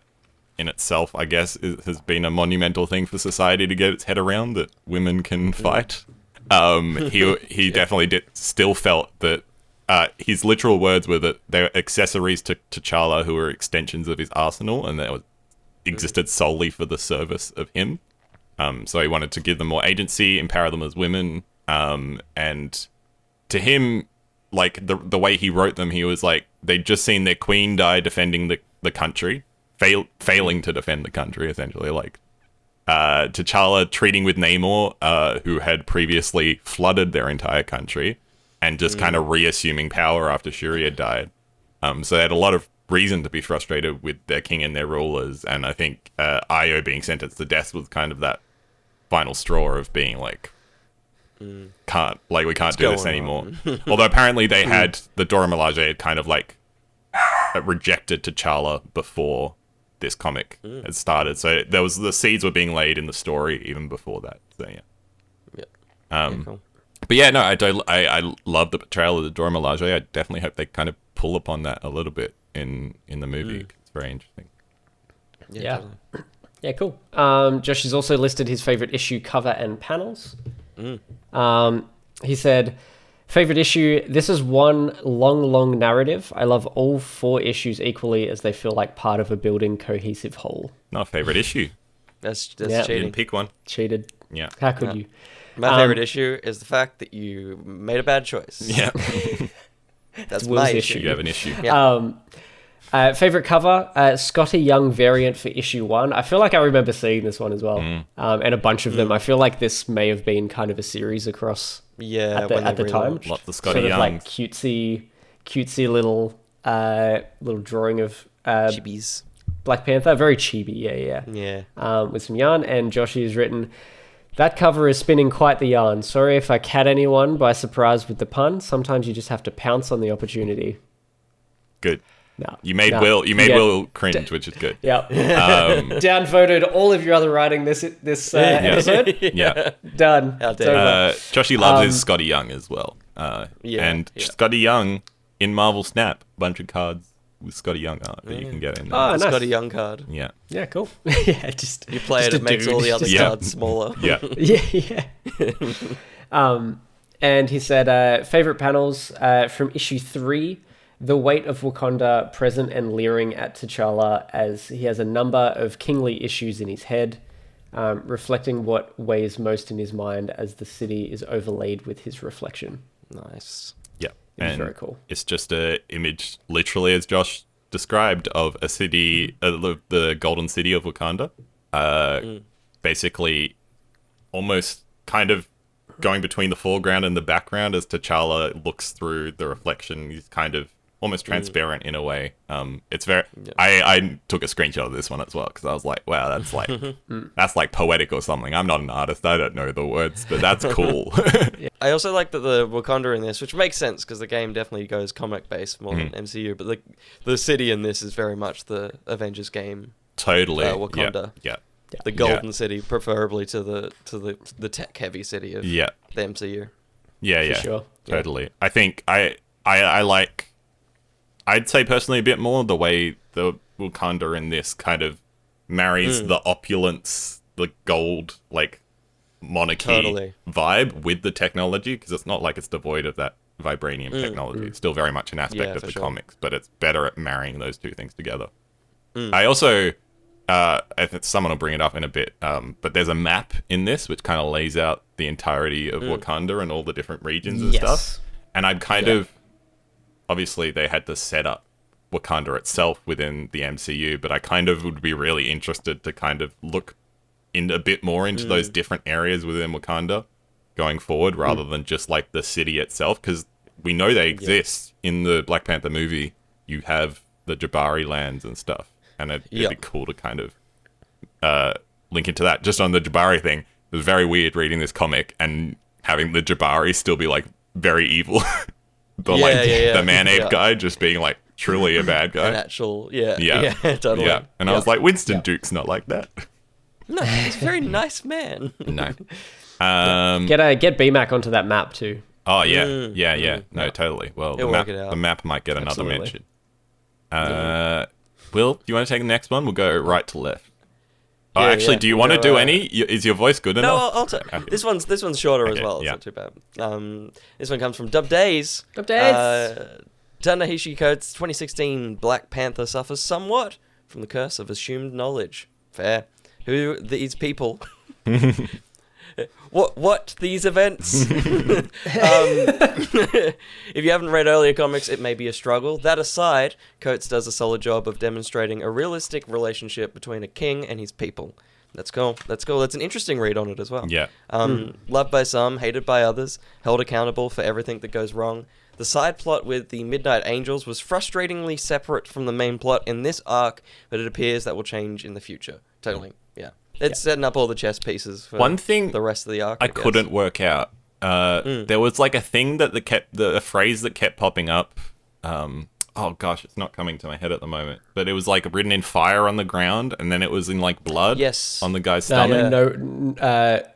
Speaker 1: in itself, I guess, has been a monumental thing for society to get its head around, that women can fight. He definitely still felt that his literal words were that they were accessories to T'Challa, who were extensions of his arsenal, and they existed solely for the service of him. So he wanted to give them more agency, empower them as women, and to him, like the way he wrote them, he was like, they'd just seen their queen die defending the country, failing to defend the country, essentially. Like T'Challa treating with Namor, who had previously flooded their entire country, and just kind of reassuming power after Shuri had died. So they had a lot of reason to be frustrated with their king and their rulers, and I think Io being sentenced to death was kind of that final straw of being like, we can't do this anymore. Although apparently they had, the Dora Milaje had kind of like rejected T'Challa before this comic had started, so there was, the seeds were being laid in the story even before that. So
Speaker 3: Cool.
Speaker 1: But yeah, no, I love the portrayal of the Dora Milaje. I definitely hope they kind of pull upon that a little bit in the movie. It's very interesting.
Speaker 2: Yeah.
Speaker 3: Totally.
Speaker 2: Yeah, cool. Josh has also listed his favorite issue cover and panels. He said, favorite issue, this is one long narrative. I love all 4 issues equally as they feel like part of a building cohesive whole.
Speaker 1: Not a favorite issue.
Speaker 3: That's
Speaker 1: You
Speaker 3: cheating.
Speaker 1: didn't pick one.
Speaker 2: Cheated.
Speaker 1: Yeah.
Speaker 2: How could you?
Speaker 3: My favorite issue is the fact that you made a bad choice.
Speaker 1: Yeah.
Speaker 3: That's
Speaker 2: Will's
Speaker 3: my
Speaker 2: issue.
Speaker 3: issue.
Speaker 1: You have an issue.
Speaker 3: Yeah.
Speaker 2: Favorite cover, Scotty Young variant for issue 1. I feel like I remember seeing this one as well, and a bunch of them. I feel like this may have been kind of a series across
Speaker 3: Yeah,
Speaker 2: at the time.
Speaker 1: Lots of Scotty
Speaker 2: Sort of
Speaker 1: Youngs.
Speaker 2: like cutesy little drawing of
Speaker 3: Chibis.
Speaker 2: Black Panther, very chibi,
Speaker 3: Yeah.
Speaker 2: with some yarn. And Joshy has written, that cover is spinning quite the yarn. Sorry if I cat anyone by surprise with the pun. Sometimes you just have to pounce on the opportunity.
Speaker 1: Good.
Speaker 2: No,
Speaker 1: You made
Speaker 2: no.
Speaker 1: Will cringe, which is good.
Speaker 2: Yeah. Downvoted all of your other writing this episode.
Speaker 1: Yeah.
Speaker 2: Done.
Speaker 3: How
Speaker 2: It's
Speaker 3: dare you.
Speaker 2: over.
Speaker 1: Joshy loves his Scotty Young as well.
Speaker 3: Yeah,
Speaker 1: And
Speaker 3: yeah.
Speaker 1: Scotty Young in Marvel Snap, bunch of cards with Scotty Young art that you can get in there.
Speaker 2: Oh,
Speaker 3: It's
Speaker 2: nice.
Speaker 3: got a young card.
Speaker 1: Yeah.
Speaker 2: Yeah, cool. Yeah, just
Speaker 3: You play
Speaker 2: just
Speaker 3: it,
Speaker 2: a
Speaker 3: it makes
Speaker 2: dude.
Speaker 3: all the other
Speaker 2: Just-
Speaker 1: Yeah.
Speaker 3: cards smaller.
Speaker 1: Yeah.
Speaker 2: Yeah. And he said, favorite panels from issue 3, the weight of Wakanda present and leering at T'Challa as he has a number of kingly issues in his head, reflecting what weighs most in his mind as the city is overlaid with his reflection.
Speaker 3: Nice.
Speaker 1: Yeah.
Speaker 2: It was
Speaker 1: And
Speaker 2: very cool.
Speaker 1: it's just a image, literally as Josh described, of a city, the golden city of Wakanda. Basically, almost kind of going between the foreground and the background as T'Challa looks through the reflection. He's kind of almost transparent in a way. It's very. I took a screenshot of this one as well because I was like, wow, that's like poetic or something. I'm not an artist. I don't know the words, but that's cool.
Speaker 3: I also like that the Wakanda in this, which makes sense because the game definitely goes comic based more than MCU, but the city in this is very much the Avengers game.
Speaker 1: Totally.
Speaker 3: Wakanda.
Speaker 1: Yeah.
Speaker 3: The golden city, preferably to the tech heavy city of
Speaker 1: Yeah.
Speaker 3: the MCU.
Speaker 1: Yeah.
Speaker 2: sure.
Speaker 1: Totally. I think I like. I'd say personally a bit more the way the Wakanda in this kind of marries the opulence, the gold, like monarchy vibe with the technology, because it's not like it's devoid of that vibranium technology. It's still very much an aspect of the comics, but it's better at marrying those two things together. I also, I think someone will bring it up in a bit, but there's a map in this which kind of lays out the entirety of Wakanda and all the different regions and stuff. And I'm kind of, obviously they had to set up Wakanda itself within the MCU, but I kind of would be really interested to kind of look in a bit more into those different areas within Wakanda going forward, rather than just like the city itself, because we know they exist in the Black Panther movie. You have the Jabari lands and stuff, and it'd be cool to kind of link into that. Just on the Jabari thing, it was very weird reading this comic and having the Jabari still be like very evil.
Speaker 3: Yeah.
Speaker 1: The man-ape
Speaker 3: Yeah.
Speaker 1: guy just being like truly a bad guy.
Speaker 3: An actual, yeah,
Speaker 1: Yeah.
Speaker 3: totally.
Speaker 1: Yeah. And I was like, Winston Duke's not like that.
Speaker 3: no, he's a very nice man.
Speaker 1: No.
Speaker 2: Get BMAC onto that map too.
Speaker 1: Oh yeah. No, totally. Well,
Speaker 3: He'll work it out.
Speaker 1: the map might get another
Speaker 2: Absolutely.
Speaker 1: mention. Will, do you want to take the next one? We'll go right to left. Oh,
Speaker 3: Yeah,
Speaker 1: actually,
Speaker 3: yeah.
Speaker 1: do you want to
Speaker 3: Go,
Speaker 1: do any? Is your voice good
Speaker 3: No,
Speaker 1: enough?
Speaker 3: I'll take
Speaker 1: Okay.
Speaker 3: this one's shorter as
Speaker 1: Okay,
Speaker 3: well. It's
Speaker 1: yeah.
Speaker 3: not too bad. This one comes from Dub Days.
Speaker 2: Dub Days.
Speaker 3: Ta-Nehisi Coates' 2016 Black Panther suffers somewhat from the curse of assumed knowledge. Fair. Who these people? What these events? If you haven't read earlier comics, it may be a struggle. That aside, Coates does a solid job of demonstrating a realistic relationship between a king and his people. That's cool. That's an interesting read on it as well.
Speaker 1: Yeah.
Speaker 3: Loved by some, hated by others, held accountable for everything that goes wrong. The side plot with the Midnight Angels was frustratingly separate from the main plot in this arc, but it appears that will change in the future. Totally, yeah. It's setting up all the chess pieces for
Speaker 1: One thing
Speaker 3: the rest of the arc.
Speaker 1: I
Speaker 3: guess.
Speaker 1: couldn't work out. There was like a thing that a phrase that kept popping up. Oh gosh, it's not coming to my head at the moment. But it was like written in fire on the ground, and then it was in like blood.
Speaker 3: Yes.
Speaker 1: On the guy's stomach.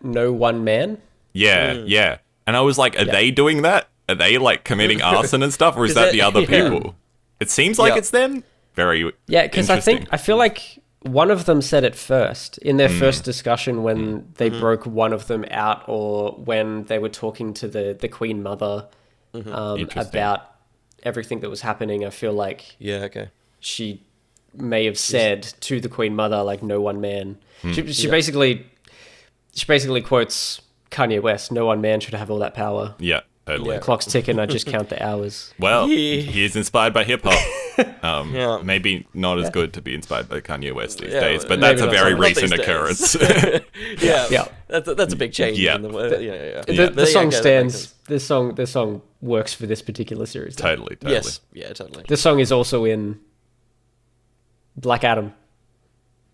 Speaker 2: No one man.
Speaker 1: Yeah. And I was like, are they doing that? Are they like committing arson and stuff, or is that the other
Speaker 3: yeah.
Speaker 1: people? It seems like
Speaker 3: Yeah.
Speaker 1: it's them. Very
Speaker 2: Yeah, because
Speaker 1: interesting.
Speaker 2: I feel like one of them said it first in their first discussion when they broke one of them out, or when they were talking to the Queen Mother
Speaker 1: Interesting.
Speaker 2: about everything that was happening. I feel like
Speaker 3: Yeah, okay.
Speaker 2: she may have said to the Queen Mother, like, no one man. She basically quotes Kanye West, no one man should have all that power.
Speaker 1: Yeah, totally.
Speaker 3: Yeah.
Speaker 2: Clock's ticking, I just count the hours.
Speaker 1: Well,
Speaker 3: Yeah.
Speaker 1: he is inspired by hip hop.
Speaker 3: Yeah.
Speaker 1: Maybe not as good to be inspired by Kanye West these
Speaker 3: Yeah,
Speaker 1: days, but
Speaker 2: maybe
Speaker 1: that's a
Speaker 2: not
Speaker 1: very
Speaker 2: so much.
Speaker 3: Not
Speaker 1: recent
Speaker 3: these
Speaker 1: occurrence.
Speaker 3: Yeah.
Speaker 2: Yeah.
Speaker 3: That's a big change.
Speaker 1: Yeah.
Speaker 3: In the, yeah.
Speaker 2: The
Speaker 3: But
Speaker 2: song
Speaker 3: okay, that makes
Speaker 2: stands.
Speaker 3: sense.
Speaker 2: This song works for this particular series. though.
Speaker 1: Totally.
Speaker 3: Yes. Yeah, totally.
Speaker 2: This song is also in Black Adam.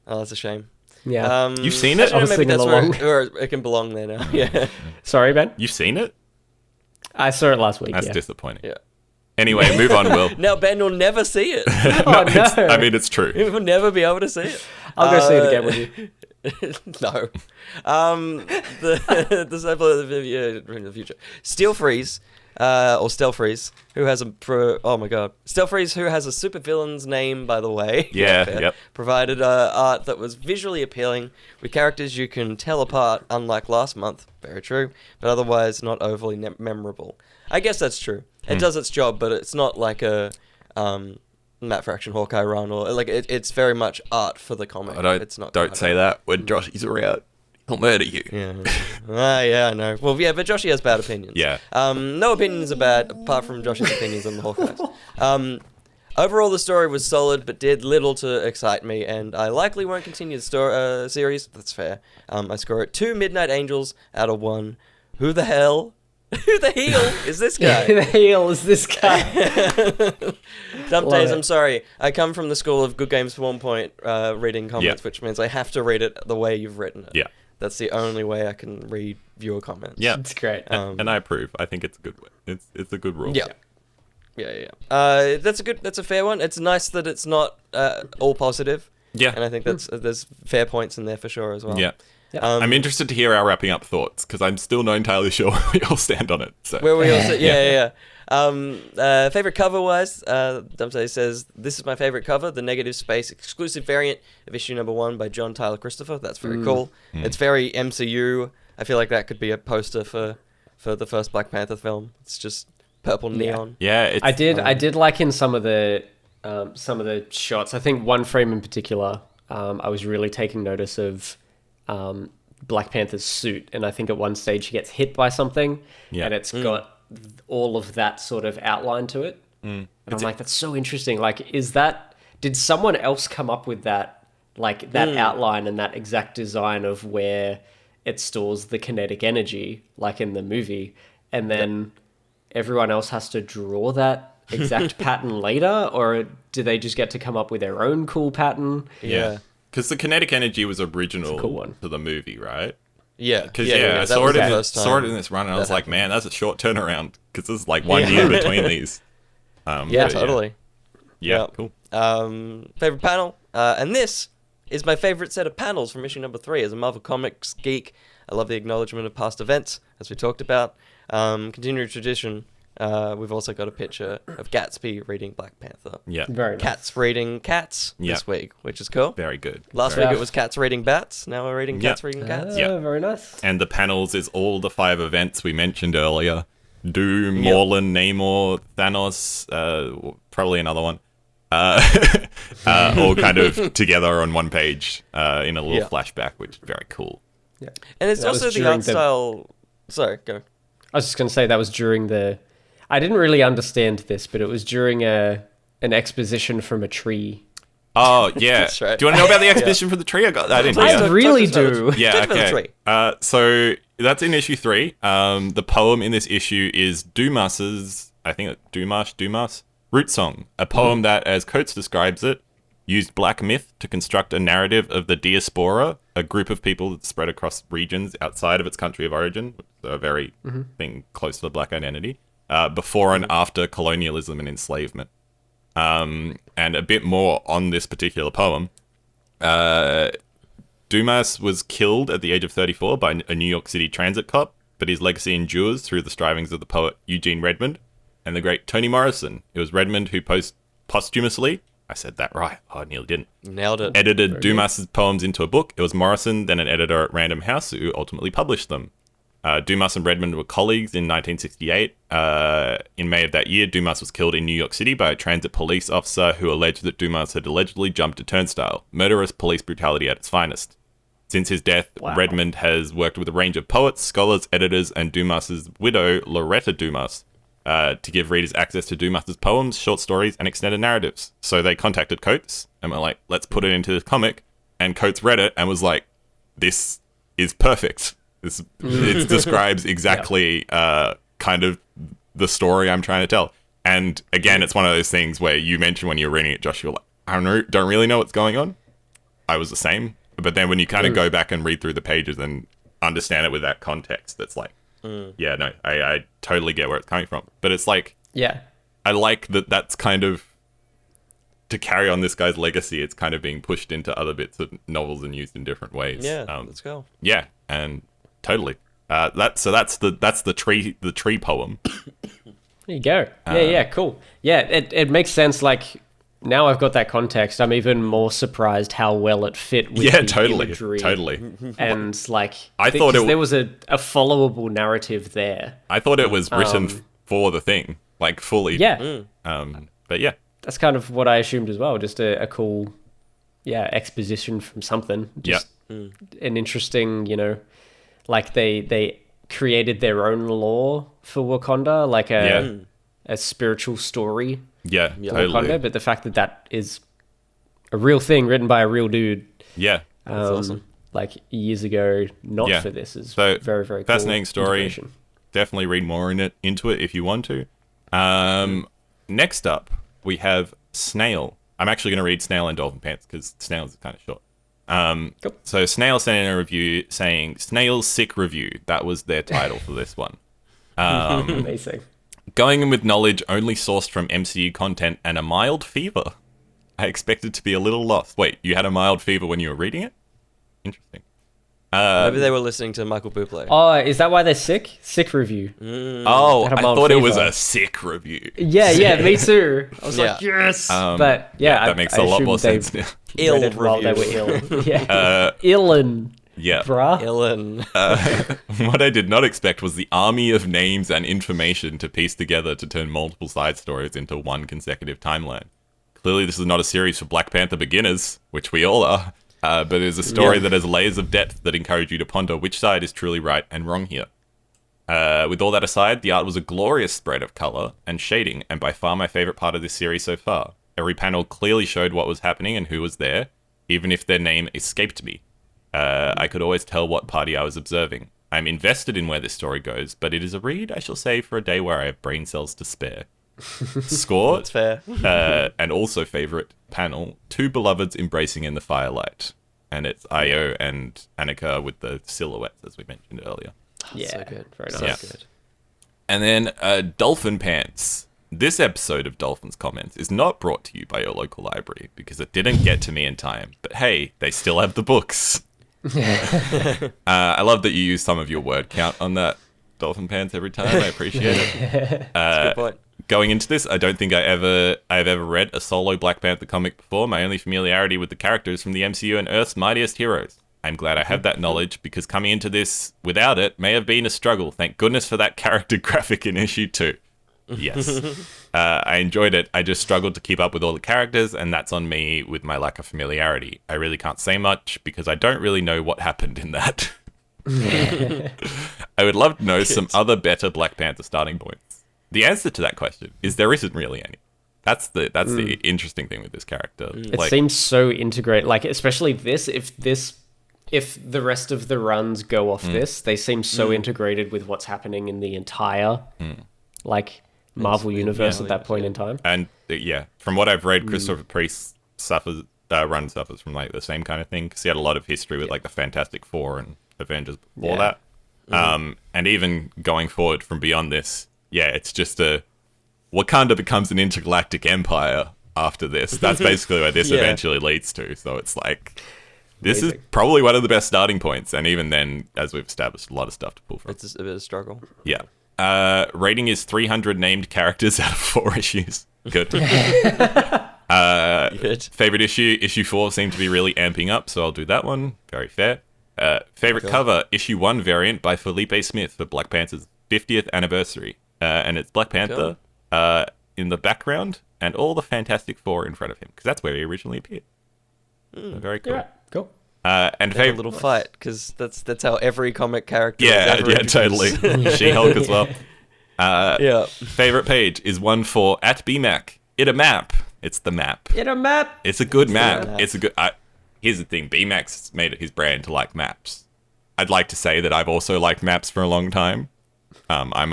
Speaker 3: Oh, that's a shame.
Speaker 2: Yeah.
Speaker 1: You've seen it?
Speaker 2: I was
Speaker 3: Maybe
Speaker 2: singing
Speaker 3: that's
Speaker 2: along.
Speaker 3: where it can belong there now. Yeah.
Speaker 2: Sorry, Ben.
Speaker 1: You've seen it?
Speaker 2: I saw it last week.
Speaker 1: That's
Speaker 2: yeah.
Speaker 1: disappointing.
Speaker 3: Yeah.
Speaker 1: Anyway, move on, Will.
Speaker 3: Now Ben will never see it.
Speaker 2: Oh, no.
Speaker 1: I mean, it's true.
Speaker 3: He will never be able to see it.
Speaker 2: I'll go see it again with you.
Speaker 3: No. The sample of the future. Steel Freeze, or Stealth Freeze, who has oh my god. Stealth Freeze, who has a supervillain's name, by the way.
Speaker 1: Yeah,
Speaker 3: fair,
Speaker 1: yep.
Speaker 3: Provided art that was visually appealing, with characters you can tell apart, unlike last month. Very true. But otherwise not overly memorable. I guess that's true. It does its job, but it's not like a Matt Fraction Hawkeye run, or like it's very much art for the comic. It's not.
Speaker 1: Don't say that when Joshy's around. He'll murder you.
Speaker 3: Yeah. Yeah, I know. Well, yeah, but Joshy has bad opinions.
Speaker 1: Yeah.
Speaker 3: No opinions are bad, apart from Joshy's opinions on the Hawkeyes. Overall, the story was solid, but did little to excite me, and I likely won't continue the series. That's fair. I score it 2 Midnight Angels out of 1. Who the hell? Who the heel is this guy?
Speaker 2: the heel is this guy.
Speaker 3: Dump
Speaker 2: Love
Speaker 3: days,
Speaker 2: it.
Speaker 3: I'm sorry. I come from the school of good games for 1 point reading comics,
Speaker 1: Yeah.
Speaker 3: which means I have to read it the way you've written it.
Speaker 1: Yeah.
Speaker 3: That's the only way I can read your comments.
Speaker 1: Yeah.
Speaker 2: It's great.
Speaker 1: And I approve. I think it's a good way. It's a good rule.
Speaker 3: Yeah. That's a fair one. It's nice that it's not all positive.
Speaker 1: Yeah.
Speaker 3: And I think there's fair points in there for sure as well.
Speaker 1: Yeah.
Speaker 2: Yeah.
Speaker 1: I'm interested to hear our wrapping up thoughts, because I'm still not entirely sure where we all stand on it. So.
Speaker 3: Where we all sit, yeah. Favorite cover wise, Dumpsay says, this is my favorite cover, the Negative Space exclusive variant of issue number 1 by John Tyler Christopher. That's very cool. It's very MCU. I feel like that could be a poster for the first Black Panther film. It's just purple neon.
Speaker 1: Yeah. It's,
Speaker 2: I did like in some of the shots. I think one frame in particular, I was really taking notice of Black Panther's suit, and I think at one stage he gets hit by something, and it's got all of that sort of outline to it. And I'm like, that's so interesting. Like, did someone else come up with that, like that outline and that exact design of where it stores the kinetic energy, like in the movie, and then everyone else has to draw that exact pattern later, or do they just get to come up with their own cool pattern?
Speaker 1: Yeah. Because the kinetic energy was original
Speaker 2: cool one.
Speaker 1: to the movie, right?
Speaker 3: Yeah,
Speaker 1: Because
Speaker 3: that
Speaker 1: I saw
Speaker 3: was
Speaker 1: it,
Speaker 3: the
Speaker 1: in
Speaker 3: first
Speaker 1: saw it
Speaker 3: time
Speaker 1: in this run, and I
Speaker 3: that
Speaker 1: was like,
Speaker 3: happened.
Speaker 1: man, that's a short turnaround because there's like 1 year between these.
Speaker 3: Yeah,
Speaker 1: but
Speaker 3: totally.
Speaker 1: Yeah,
Speaker 3: Yeah.
Speaker 1: cool.
Speaker 3: Favorite panel, and this is my favorite set of panels from issue number 3. As a Marvel Comics geek, I love the acknowledgement of past events, as we talked about. Continuing tradition, we've also got a picture of Gatsby reading Black Panther.
Speaker 1: Yeah,
Speaker 2: Very nice.
Speaker 3: Cats reading cats this week, which is cool.
Speaker 1: very good.
Speaker 3: Last
Speaker 1: Very
Speaker 3: week
Speaker 2: good.
Speaker 3: it was cats reading bats. Now we're reading cats
Speaker 1: Yeah.
Speaker 3: reading cats.
Speaker 1: Yeah.
Speaker 2: Very nice.
Speaker 1: And the panels is all the 5 events we mentioned earlier. Doom,
Speaker 3: Yep.
Speaker 1: Morlun, Namor, Thanos, probably another one. All kind of together on one page in a little
Speaker 3: Yeah.
Speaker 1: flashback, which is very cool.
Speaker 2: Yeah.
Speaker 3: And it's
Speaker 2: That
Speaker 3: also
Speaker 2: was
Speaker 3: the
Speaker 2: during
Speaker 3: art style. Sorry, go.
Speaker 2: I was just going to say that was during the. I didn't really understand this, but it was during an exposition from a tree.
Speaker 1: Oh, yeah.
Speaker 3: That's right.
Speaker 1: Do you want to know about the exhibition for the tree? I didn't
Speaker 2: I
Speaker 1: hear.
Speaker 2: really
Speaker 3: Talk to us
Speaker 2: do.
Speaker 3: about
Speaker 1: Yeah,
Speaker 3: Talk about the
Speaker 1: okay.
Speaker 3: tree.
Speaker 1: So that's in issue 3. The poem in this issue is Dumas's, I think Dumas, Root Song, a poem that, as Coates describes it, used black myth to construct a narrative of the diaspora, a group of people that spread across regions outside of its country of origin, a very thing close to the black identity, before and after colonialism and enslavement. And a bit more on this particular poem. Dumas was killed at the age of 34 by a New York City transit cop, but his legacy endures through the strivings of the poet Eugene Redmond and the great Toni Morrison. It was Redmond who posthumously, I said that right, I nearly didn't,
Speaker 3: Nailed it.
Speaker 1: edited Dumas's poems into a book. It was Morrison, then an editor at Random House, who ultimately published them. Dumas and Redmond were colleagues in 1968. In May of that year, Dumas was killed in New York City by a transit police officer who alleged that Dumas had allegedly jumped a turnstile. Murderous police brutality at its finest. Since his death,
Speaker 2: Wow.
Speaker 1: Redmond has worked with a range of poets, scholars, editors, and Dumas's widow, Loretta Dumas, to give readers access to Dumas's poems, short stories, and extended narratives. So they contacted Coates and were like, let's put it into this comic. And Coates read it and was like, this is perfect. It describes exactly kind of the story I'm trying to tell. And again, it's one of those things where you mentioned when you're reading it, Josh, you're like, I don't really know what's going on. I was the same. But then when you kind of go back and read through the pages and understand it with that context, that's like, yeah, no, I totally get where it's coming from. But it's like,
Speaker 2: Yeah.
Speaker 1: I like that that's kind of, to carry on this guy's legacy, it's kind of being pushed into other bits of novels and used in different ways.
Speaker 3: Yeah, let's go.
Speaker 1: Yeah, and totally. That's the tree poem.
Speaker 2: There you go. Yeah, cool. Yeah, it makes sense. Like, now I've got that context, I'm even more surprised how well it fit with
Speaker 1: Yeah,
Speaker 2: the
Speaker 1: totally,
Speaker 2: imagery.
Speaker 1: totally.
Speaker 2: And, like,
Speaker 1: I thought
Speaker 2: because there was a followable narrative there.
Speaker 1: I thought it was written for the thing, like fully.
Speaker 2: Yeah.
Speaker 1: But yeah,
Speaker 2: That's kind of what I assumed as well. Just a cool, exposition from something. Just an interesting, like they created their own lore for Wakanda, like a spiritual story
Speaker 1: yeah,
Speaker 2: for
Speaker 1: totally.
Speaker 2: Wakanda. But the fact that that is a real thing written by a real dude,
Speaker 1: Yeah,
Speaker 3: awesome.
Speaker 2: like years ago, not
Speaker 1: Yeah.
Speaker 2: for this, is
Speaker 1: So,
Speaker 2: very, very
Speaker 1: fascinating
Speaker 2: cool
Speaker 1: story.
Speaker 2: integration.
Speaker 1: definitely read more into it if you want to. Next up, we have Snail. I'm actually going to read Snail and Dolphin Pants because Snail is kind of short.
Speaker 2: Cool.
Speaker 1: So Snail sent in a review saying, Snail's Sick Review. That was their title for this one.
Speaker 2: Amazing.
Speaker 1: Going in with knowledge only sourced from MCU content and a mild fever. I expected to be a little lost. Wait, you had a mild fever when you were reading it? Interesting.
Speaker 3: Maybe they were listening to Michael Bublé.
Speaker 2: Oh, is that why they're sick? Sick review.
Speaker 1: Oh,
Speaker 2: Had a
Speaker 1: I
Speaker 2: mild
Speaker 1: thought it was
Speaker 2: fever.
Speaker 1: a sick review.
Speaker 2: Yeah, me too. I was like,
Speaker 3: Yeah.
Speaker 2: yes. But yeah,
Speaker 1: that makes a lot more
Speaker 2: assumed
Speaker 1: sense
Speaker 2: they
Speaker 1: now.
Speaker 3: Ill
Speaker 2: read it while they were
Speaker 3: review.
Speaker 2: ill. Yeah. Illin,
Speaker 1: Yeah.
Speaker 2: bruh.
Speaker 3: Ellen.
Speaker 1: What I did not expect was the army of names and information to piece together to turn multiple side stories into one consecutive timeline. Clearly, this is not a series for Black Panther beginners, which we all are, but it is a story that has layers of depth that encourage you to ponder which side is truly right and wrong here. With all that aside, the art was a glorious spread of colour and shading, and by far my favourite part of this series so far. Every panel clearly showed what was happening and who was there, even if their name escaped me. I could always tell what party I was observing. I'm invested in where this story goes, but it is a read, I shall say, for a day where I have brain cells to spare. Score,
Speaker 3: That's fair.
Speaker 1: and also favourite panel, two beloveds embracing in the firelight. and it's Io and Annika with the silhouettes, as we mentioned earlier.
Speaker 2: Yeah,
Speaker 3: So good.
Speaker 2: very
Speaker 3: So
Speaker 2: nice.
Speaker 3: good.
Speaker 1: And then Dolphin Pants. This episode of Dolphin's Comments is not brought to you by your local library because it didn't get to me in time. But hey, they still have the books. I love that you use some of your word count on that, Dolphin Pants, every time. I appreciate it.
Speaker 3: That's a good point.
Speaker 1: Going into this, I don't think I've ever read a solo Black Panther comic before. My only familiarity with the characters from the MCU and Earth's Mightiest Heroes. I'm glad I have that knowledge because coming into this without it may have been a struggle. Thank goodness for that character graphic in issue 2. Yes. I enjoyed it. I just struggled to keep up with all the characters, and that's on me with my lack of familiarity. I really can't say much because I don't really know what happened in that. I would love to know some other better Black Panther starting points. The answer to that question is there isn't really any. That's the interesting thing with this character.
Speaker 2: It seems so integrated, like especially this. If the rest of the runs go off this, they seem so integrated with what's happening in the entire like Marvel universe at that point in time.
Speaker 1: And from what I've read, Christopher Priest suffers from like the same kind of thing because he had a lot of history with like the Fantastic Four and Avengers before that. And even going forward from beyond this, it's just Wakanda becomes an intergalactic empire after this. That's basically where this eventually leads to. So it's like, this is probably one of the best starting points. And even then, as we've established, a lot of stuff to pull from.
Speaker 3: It's a bit of a struggle.
Speaker 1: Yeah. Rating is 300 named characters out of 4 issues. Good.
Speaker 3: Good.
Speaker 1: Favorite issue 4 seemed to be really amping up, so I'll do that one. Very fair. Favorite cover, issue 1 variant by Felipe Smith for Black Panther's 50th anniversary. And it's Black Panther in the background and all the Fantastic Four in front of him, because that's where he originally appeared. So very cool.
Speaker 2: Yeah, cool.
Speaker 1: And
Speaker 3: Favorite little fight, because that's how every comic character is ever
Speaker 1: totally.
Speaker 3: introduced.
Speaker 1: She-Hulk as well.
Speaker 3: Favorite
Speaker 1: page is one for @BMac. It a map. It's the map.
Speaker 2: It a map.
Speaker 1: It's a good map. It's a good. Here's the thing. BMac's made it his brand to like maps. I'd like to say that I've also liked maps for a long time. I'm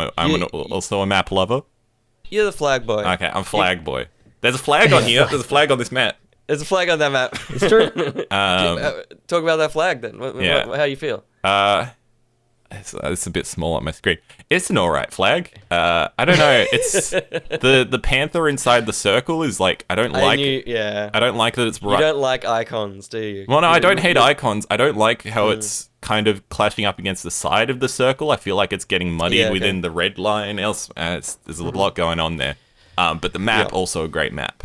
Speaker 1: also a map lover.
Speaker 3: You're the flag boy.
Speaker 1: Okay, I'm flag boy. There's a flag on here. There's a flag on this map.
Speaker 3: There's a flag on that map.
Speaker 2: It's true.
Speaker 3: Talk about that flag then. How you feel?
Speaker 1: It's a bit small on my screen. It's an alright flag. I don't know. It's the panther inside the circle is like I don't like that it's right.
Speaker 3: You don't like icons, do you?
Speaker 1: Well, no, I don't hate icons. I don't like how it's kind of clashing up against the side of the circle. I feel like it's getting muddied within the red line. There's a lot going on there. But the map also a great map.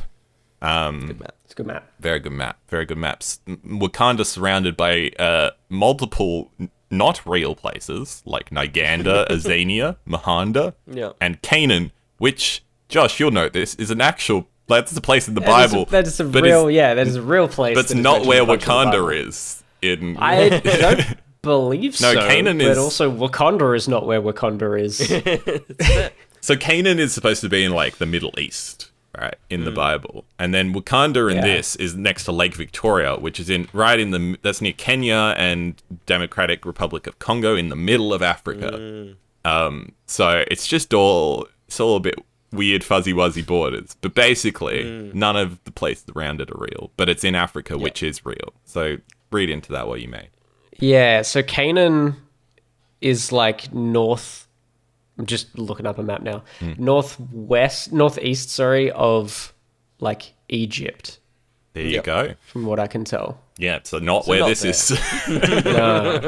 Speaker 3: Good map.
Speaker 2: It's a good map.
Speaker 1: Very good map. Very good maps. Wakanda surrounded by multiple not real places like Niganda, Azania, Mahanda, and Canaan, which, Josh, you'll note this, is an actual... That's a place in the Bible.
Speaker 2: That is a real place.
Speaker 1: But it's not where Wakanda is.
Speaker 2: I don't believe so.
Speaker 1: No, Canaan is...
Speaker 2: But also Wakanda is not where Wakanda is.
Speaker 1: So Canaan is supposed to be in like the Middle East, right, in the Bible, and then Wakanda in this is next to Lake Victoria, which is that's near Kenya and Democratic Republic of Congo in the middle of Africa. So it's all a bit weird, fuzzy wuzzy borders, but basically none of the places around it are real, but it's in Africa, which is real. So read into that what you may.
Speaker 2: Yeah, so Canaan is like north. I'm just looking up a map now. Northeast, of like Egypt.
Speaker 1: There you go.
Speaker 2: From what I can tell.
Speaker 1: Yeah, so not where this is.
Speaker 2: No.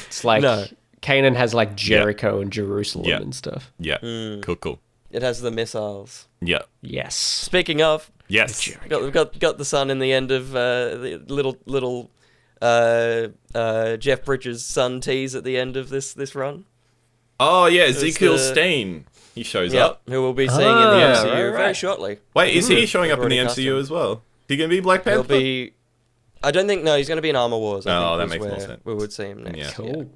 Speaker 2: It's like Canaan has like Jericho and Jerusalem and stuff.
Speaker 1: Yeah, cool.
Speaker 3: It has the missiles.
Speaker 1: Yeah.
Speaker 2: Yes.
Speaker 3: Speaking of,
Speaker 1: yes,
Speaker 3: we've got the sun in the end of the little Jeff Bridges' son tease at the end of this run.
Speaker 1: Oh, yeah, Ezekiel Stain. He shows up.
Speaker 3: Who we'll be seeing in the MCU very shortly.
Speaker 1: Wait, is he showing up in the MCU as well? He going to be Black Panther?
Speaker 3: I don't think... No, he's going to be in Armor Wars.
Speaker 1: That makes more sense.
Speaker 3: We would see him next.
Speaker 1: Yeah.
Speaker 2: Cool.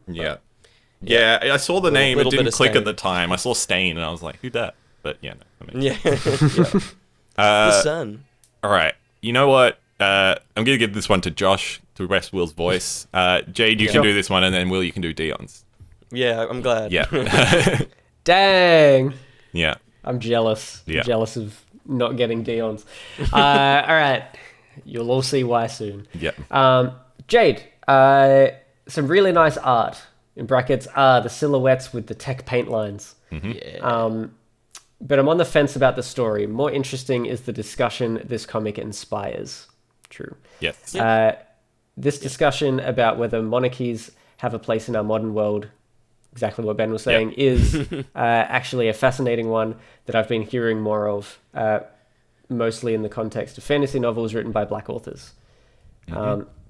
Speaker 1: Yeah, I saw the name. It didn't click
Speaker 3: Stain.
Speaker 1: at the time. I saw Stain, and I was like, who that? But, yeah, no.
Speaker 3: The sun.
Speaker 1: All right. You know what? I'm going to give this one to Josh, to rest Will's voice. Jade, you can do this one, and then Will, you can do Dion's.
Speaker 3: Yeah, I'm glad.
Speaker 1: Yeah.
Speaker 2: Dang.
Speaker 1: Yeah.
Speaker 2: I'm jealous.
Speaker 1: Yeah.
Speaker 2: I'm jealous of not getting Dion's. All right. You'll all see why soon.
Speaker 1: Yeah.
Speaker 2: Jade, some really nice art, in brackets, the silhouettes with the tech paint lines.
Speaker 3: Yeah.
Speaker 2: But I'm on the fence about the story. More interesting is the discussion this comic inspires. True.
Speaker 1: Yes.
Speaker 2: This discussion about whether monarchies have a place in our modern world, exactly what Ben was saying, is actually a fascinating one that I've been hearing more of, mostly in the context of fantasy novels written by Black authors.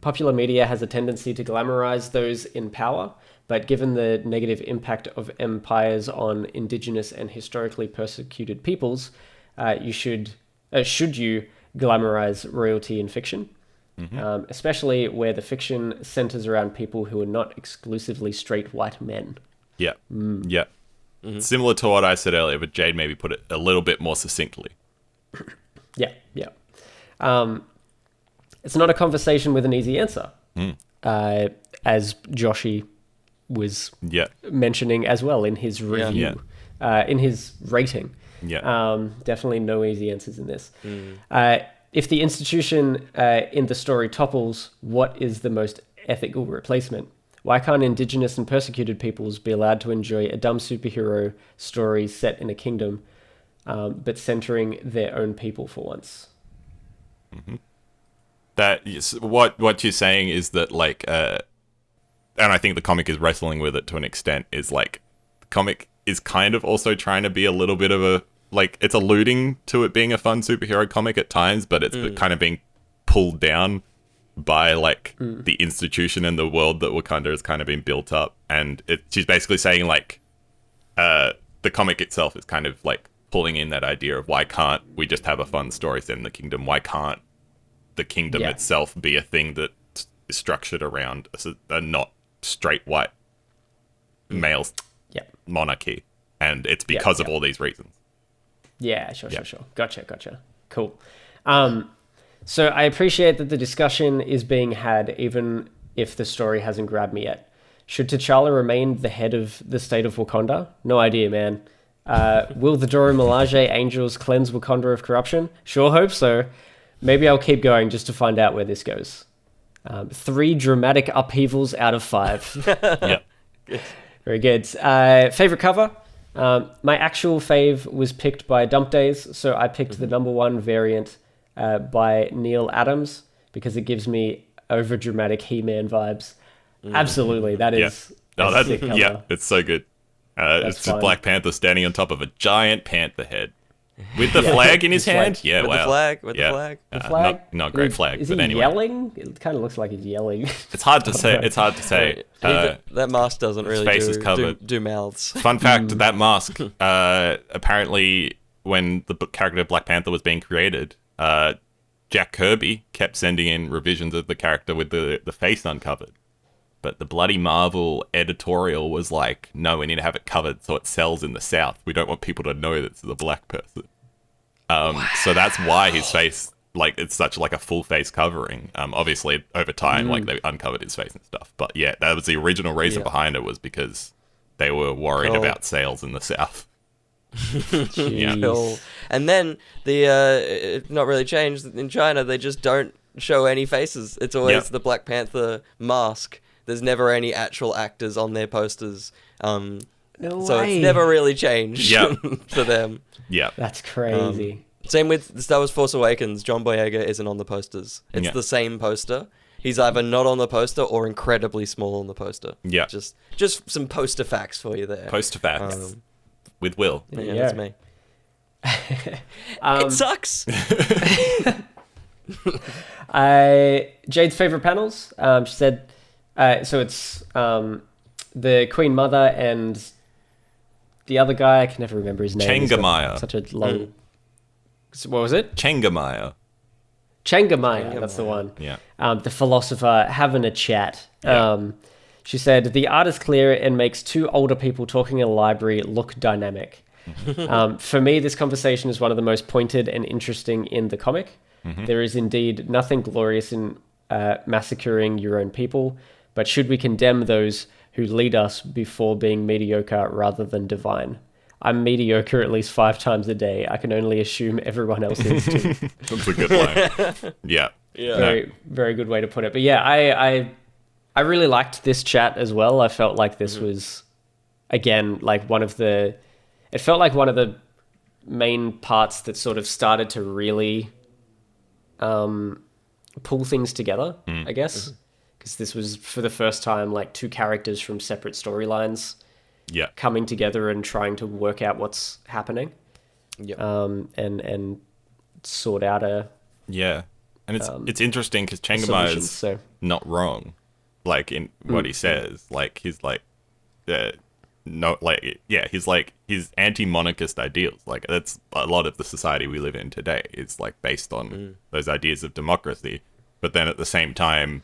Speaker 2: Popular media has a tendency to glamorize those in power, but given the negative impact of empires on indigenous and historically persecuted peoples, should you glamorize royalty in fiction? Especially where the fiction centers around people who are not exclusively straight white men.
Speaker 1: Yeah. Yeah. Similar to what I said earlier, but Jade maybe put it a little bit more succinctly.
Speaker 2: Yeah. It's not a conversation with an easy answer, as Joshi was mentioning as well in his review, in his rating. Definitely no easy answers in this. If the institution in the story topples, what is the most ethical replacement? Why can't indigenous and persecuted peoples be allowed to enjoy a dumb superhero story set in a kingdom, but centering their own people for once?
Speaker 1: That is, what you're saying is that, like, and I think the comic is wrestling with it to an extent, is like, the comic is kind of also trying to be a little bit of a, like, it's alluding to it being a fun superhero comic at times, but it's kind of being pulled down by, like, the institution and the world that Wakanda has kind of been built up. And she's basically saying, like, the comic itself is kind of, like, pulling in that idea of why can't we just have a fun story set in the kingdom? Why can't the kingdom itself be a thing that is structured around a not straight white male monarchy? And it's because of all these reasons.
Speaker 2: Yeah, sure. Gotcha. Cool. So I appreciate that the discussion is being had, even if the story hasn't grabbed me yet. Should T'Challa remain the head of the state of Wakanda? No idea, man. Will the Dora Milaje angels cleanse Wakanda of corruption? Sure hope so. Maybe I'll keep going just to find out where this goes. 3 dramatic upheavals out of 5. Very good. Favorite cover? My actual fave was picked by Dump Days, so I picked the number 1 variant by Neil Adams because it gives me over-dramatic He-Man vibes. Absolutely, that is a sick cover.
Speaker 1: Yeah, it's so good. It's just Black Panther standing on top of a giant panther head. With the flag in his hand? Yeah,
Speaker 3: with the flag.
Speaker 2: The flag?
Speaker 1: Not great flag,
Speaker 2: is
Speaker 1: but
Speaker 2: he
Speaker 1: anyway.
Speaker 2: yelling? It kind of looks like he's yelling.
Speaker 1: It's hard to say.
Speaker 3: That mask doesn't really
Speaker 1: face is covered.
Speaker 3: do mouths.
Speaker 1: Fun fact, that mask, apparently when the character Black Panther was being created, Jack Kirby kept sending in revisions of the character with the face uncovered. But the bloody Marvel editorial was like, no, we need to have it covered so it sells in the South. We don't want people to know that this is a black person. So that's why his face, like, it's such like a full face covering. Obviously, over time, like, they uncovered his face and stuff. But yeah, that was the original reason behind it, was because they were worried about sales in the South.
Speaker 3: And then the not really changed in China. They just don't show any faces. It's always the Black Panther mask. There's never any actual actors on their posters. So it's never really changed for them.
Speaker 1: Yeah.
Speaker 2: That's crazy.
Speaker 3: Same with Star Wars Force Awakens. John Boyega isn't on the posters. It's the same poster. He's either not on the poster or incredibly small on the poster.
Speaker 1: Yeah.
Speaker 3: Just some poster facts for you there.
Speaker 1: Poster facts. With Will.
Speaker 3: Yeah, that's me. It sucks.
Speaker 2: Jade's favorite panels. She said, so it's the Queen Mother and the other guy. I can never remember his name.
Speaker 1: Changamaya.
Speaker 2: Such a long. What was it?
Speaker 1: Changamaya.
Speaker 2: That's the one.
Speaker 1: Yeah.
Speaker 2: The philosopher having a chat.
Speaker 1: Yeah.
Speaker 2: She said, the art is clear and makes 2 older people talking in a library look dynamic. For me, this conversation is one of the most pointed and interesting in the comic. There is indeed nothing glorious in massacring your own people, but should we condemn those who lead us before being mediocre rather than divine? I'm mediocre at least 5 times a day. I can only assume everyone else is too.
Speaker 1: That's a good line. Yeah.
Speaker 3: Yeah.
Speaker 2: Very, very good way to put it. But yeah, I really liked this chat as well. I felt like this was, again, like it felt like one of the main parts that sort of started to really pull things together, I guess. Because this was, for the first time, like two characters from separate storylines coming together and trying to work out what's happening. And sort out a...
Speaker 1: Yeah. And it's interesting because Changama is not wrong, like, in what he says. Like, he's like, he's like, his anti-monarchist ideals. Like, that's a lot of the society we live in today. It's like based on those ideas of democracy. But then at the same time,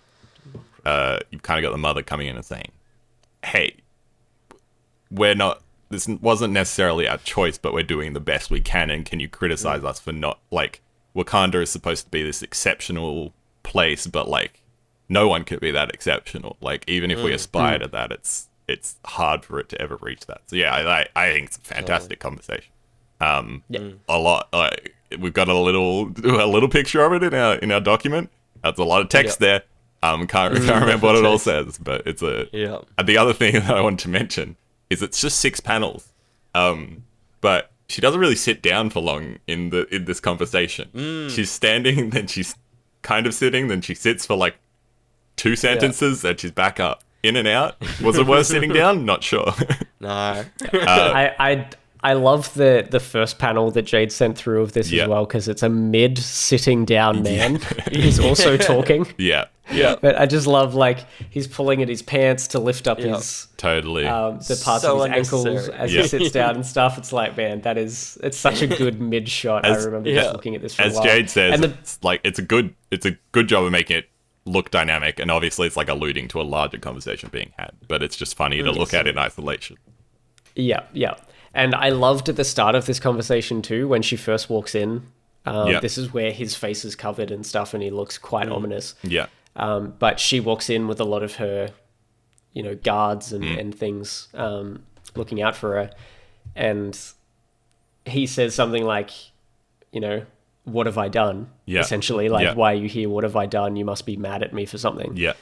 Speaker 1: you've kind of got the mother coming in and saying, hey, this wasn't necessarily our choice, but we're doing the best we can, and can you criticize us for not, like, Wakanda is supposed to be this exceptional place, but, like, no one could be that exceptional. Like, even if we aspire to that, it's hard for it to ever reach that. So yeah, I think it's a fantastic conversation. A lot. We've got a little picture of it in our document. That's a lot of text there. Can't remember what it all says, but it's a. Yeah. And the other thing that I wanted to mention is it's just 6 panels, but she doesn't really sit down for long in this conversation. She's standing, then she's kind of sitting, then she sits for like 2 sentences, then she's back up, in and out. Was it worth sitting down? Not sure.
Speaker 3: No.
Speaker 2: I love the first panel that Jade sent through of this as well, because it's a mid sitting down man who's also talking.
Speaker 1: Yeah.
Speaker 2: But I just love, like, he's pulling at his pants to lift up his the parts of his ankles as he sits down and stuff. It's like, man, it's such a good mid shot. I remember just looking at this for a while.
Speaker 1: As Jade says, it's a good job of making it look dynamic, and obviously it's like alluding to a larger conversation being had, but it's just funny to look at in isolation.
Speaker 2: Yeah. And I loved at the start of this conversation too, when she first walks in. This is where his face is covered and stuff, and he looks quite ominous.
Speaker 1: Yeah.
Speaker 2: But she walks in with a lot of her, guards and things looking out for her. And he says something like, what have I done? Yeah. Essentially, like, why are you here? What have I done? You must be mad at me for something.
Speaker 1: Yeah.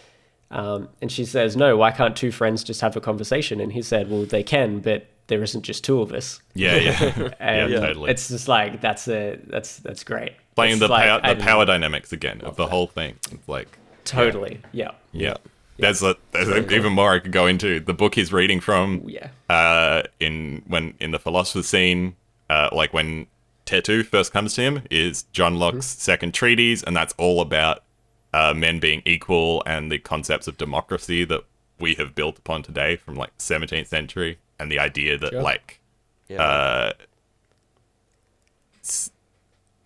Speaker 2: And she says, no, why can't 2 friends just have a conversation? And he said, well, they can, but there isn't just 2 of us.
Speaker 1: Yeah.
Speaker 2: And
Speaker 1: totally.
Speaker 2: it's just like, that's great.
Speaker 1: Playing
Speaker 2: it's
Speaker 1: the
Speaker 2: like,
Speaker 1: power dynamics again of the whole thing. It's like...
Speaker 2: Totally, yeah.
Speaker 1: There's even more I could go into. The book he's reading from, in the philosopher's scene, like when Tetu first comes to him, is John Locke's second treatise, and that's all about men being equal and the concepts of democracy that we have built upon today from like 17th century, and the idea that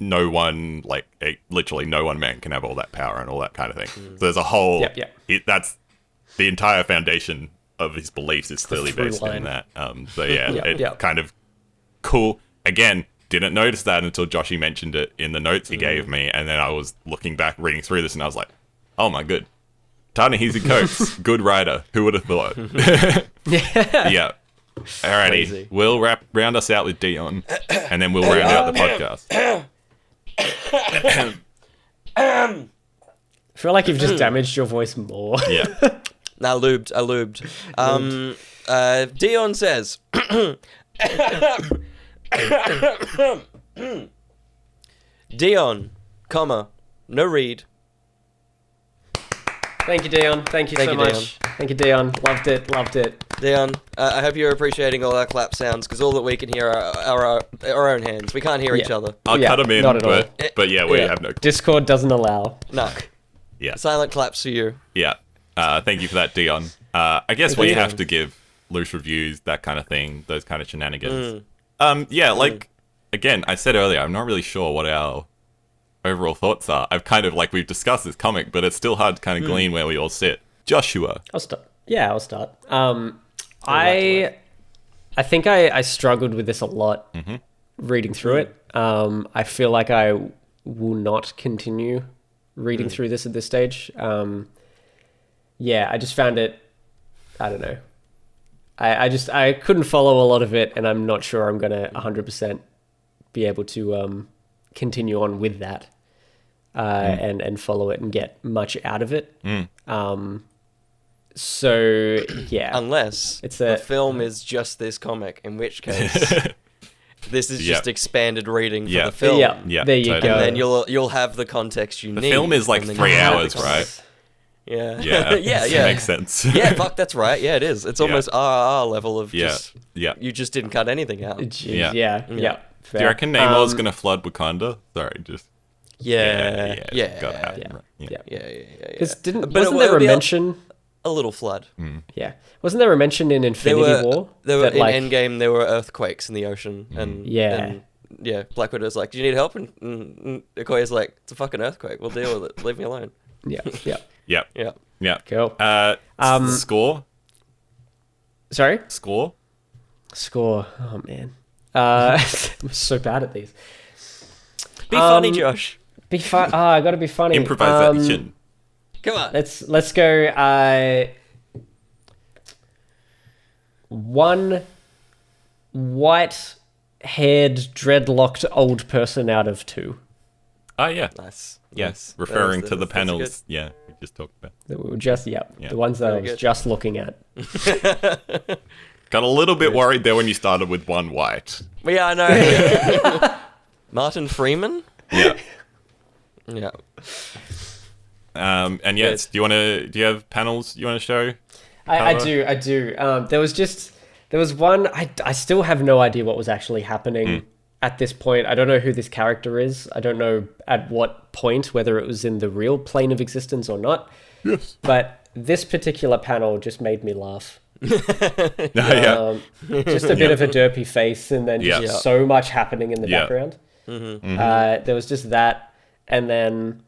Speaker 1: no one, literally no one man can have all that power and all that kind of thing. So there's a whole... that's the entire foundation of his beliefs is clearly based in that. Kind of cool. Again, didn't notice that until Joshy mentioned it in the notes he gave me, and then I was looking back, reading through this, and I was like, oh my good. Ta-Nehisi Coates, good writer. Who would have thought? Yeah. Alrighty. Crazy. We'll round us out with Dion, and then we'll round out the podcast.
Speaker 2: I feel like you've just damaged your voice more.
Speaker 1: Yeah.
Speaker 3: I lubed. Dion says, Dion, no read.
Speaker 2: Thank you, Dion. Thank you so much.
Speaker 3: Dion.
Speaker 2: Thank you, Dion. Loved it.
Speaker 3: Dion, I hope you're appreciating all our clap sounds, because all that we can hear are our own hands. We can't hear each other.
Speaker 1: I'll cut them in, but yeah, we have no...
Speaker 2: Discord doesn't allow.
Speaker 3: No.
Speaker 1: Yeah.
Speaker 3: Silent claps for you.
Speaker 1: Yeah. Thank you for that, Dion. I guess we have to give loose reviews, that kind of thing, those kind of shenanigans. Again, I said earlier, I'm not really sure what our overall thoughts are. I've kind of, we've discussed this comic, but it's still hard to kind of glean where we all sit. Joshua.
Speaker 2: I'll start. Yeah, I'll start. I think I struggled with this a lot reading through it. I feel like I will not continue reading through this at this stage. I just found it, I don't know. I couldn't follow a lot of it, and I'm not sure I'm going to 100% be able to continue on with that. and follow it and get much out of it. So yeah,
Speaker 3: Unless the film is just this comic, in which case this is just expanded reading for the film.
Speaker 2: Yeah, there you go.
Speaker 3: And then you'll have the context you need.
Speaker 1: The film is like 3 hours, right?
Speaker 3: Yeah.
Speaker 1: Yeah. Makes sense.
Speaker 3: Yeah, fuck, that's right. Yeah, it is. It's almost RRR level of just...
Speaker 1: Yeah.
Speaker 3: You just didn't cut anything out.
Speaker 2: Yeah.
Speaker 1: Do you reckon Namor's gonna flood Wakanda? Sorry, just...
Speaker 3: Yeah.
Speaker 1: Gotta happen, right?
Speaker 3: Yeah.
Speaker 2: Because wasn't
Speaker 3: it
Speaker 2: there a
Speaker 3: would be
Speaker 2: mention...
Speaker 3: A little flood.
Speaker 2: Yeah. Wasn't there a mention in Infinity War?
Speaker 3: There were
Speaker 2: that,
Speaker 3: in
Speaker 2: like,
Speaker 3: Endgame, there were earthquakes in the ocean. And Black Widow's like, do you need help? And Okoye's like, it's a fucking earthquake. We'll deal with it. Leave me alone.
Speaker 2: Yeah.
Speaker 1: Cool. Score?
Speaker 2: Sorry?
Speaker 1: Score?
Speaker 2: Oh, man. I'm so bad at these.
Speaker 3: Be funny, Josh.
Speaker 2: Be fun. I gotta be funny.
Speaker 1: Improvisation.
Speaker 3: Come on.
Speaker 2: Let's go. One white-haired, dreadlocked old person out of 2.
Speaker 1: Oh, yeah.
Speaker 3: Nice.
Speaker 1: Yes. Referring to the panels. Yeah, we just talked about.
Speaker 2: That we were just, the ones that I was just looking at.
Speaker 1: Got a little bit worried there when you started with one white.
Speaker 3: Yeah, I know. Martin Freeman?
Speaker 1: Yeah.
Speaker 3: Yeah.
Speaker 1: And yes, do you have panels you want to show?
Speaker 2: I do. There was one, I still have no idea what was actually happening at this point. I don't know who this character is. I don't know at what point, whether it was in the real plane of existence or not.
Speaker 1: Yes.
Speaker 2: But this particular panel just made me laugh. Just a bit of a derpy face and then just so much happening in the background. There was just that. And then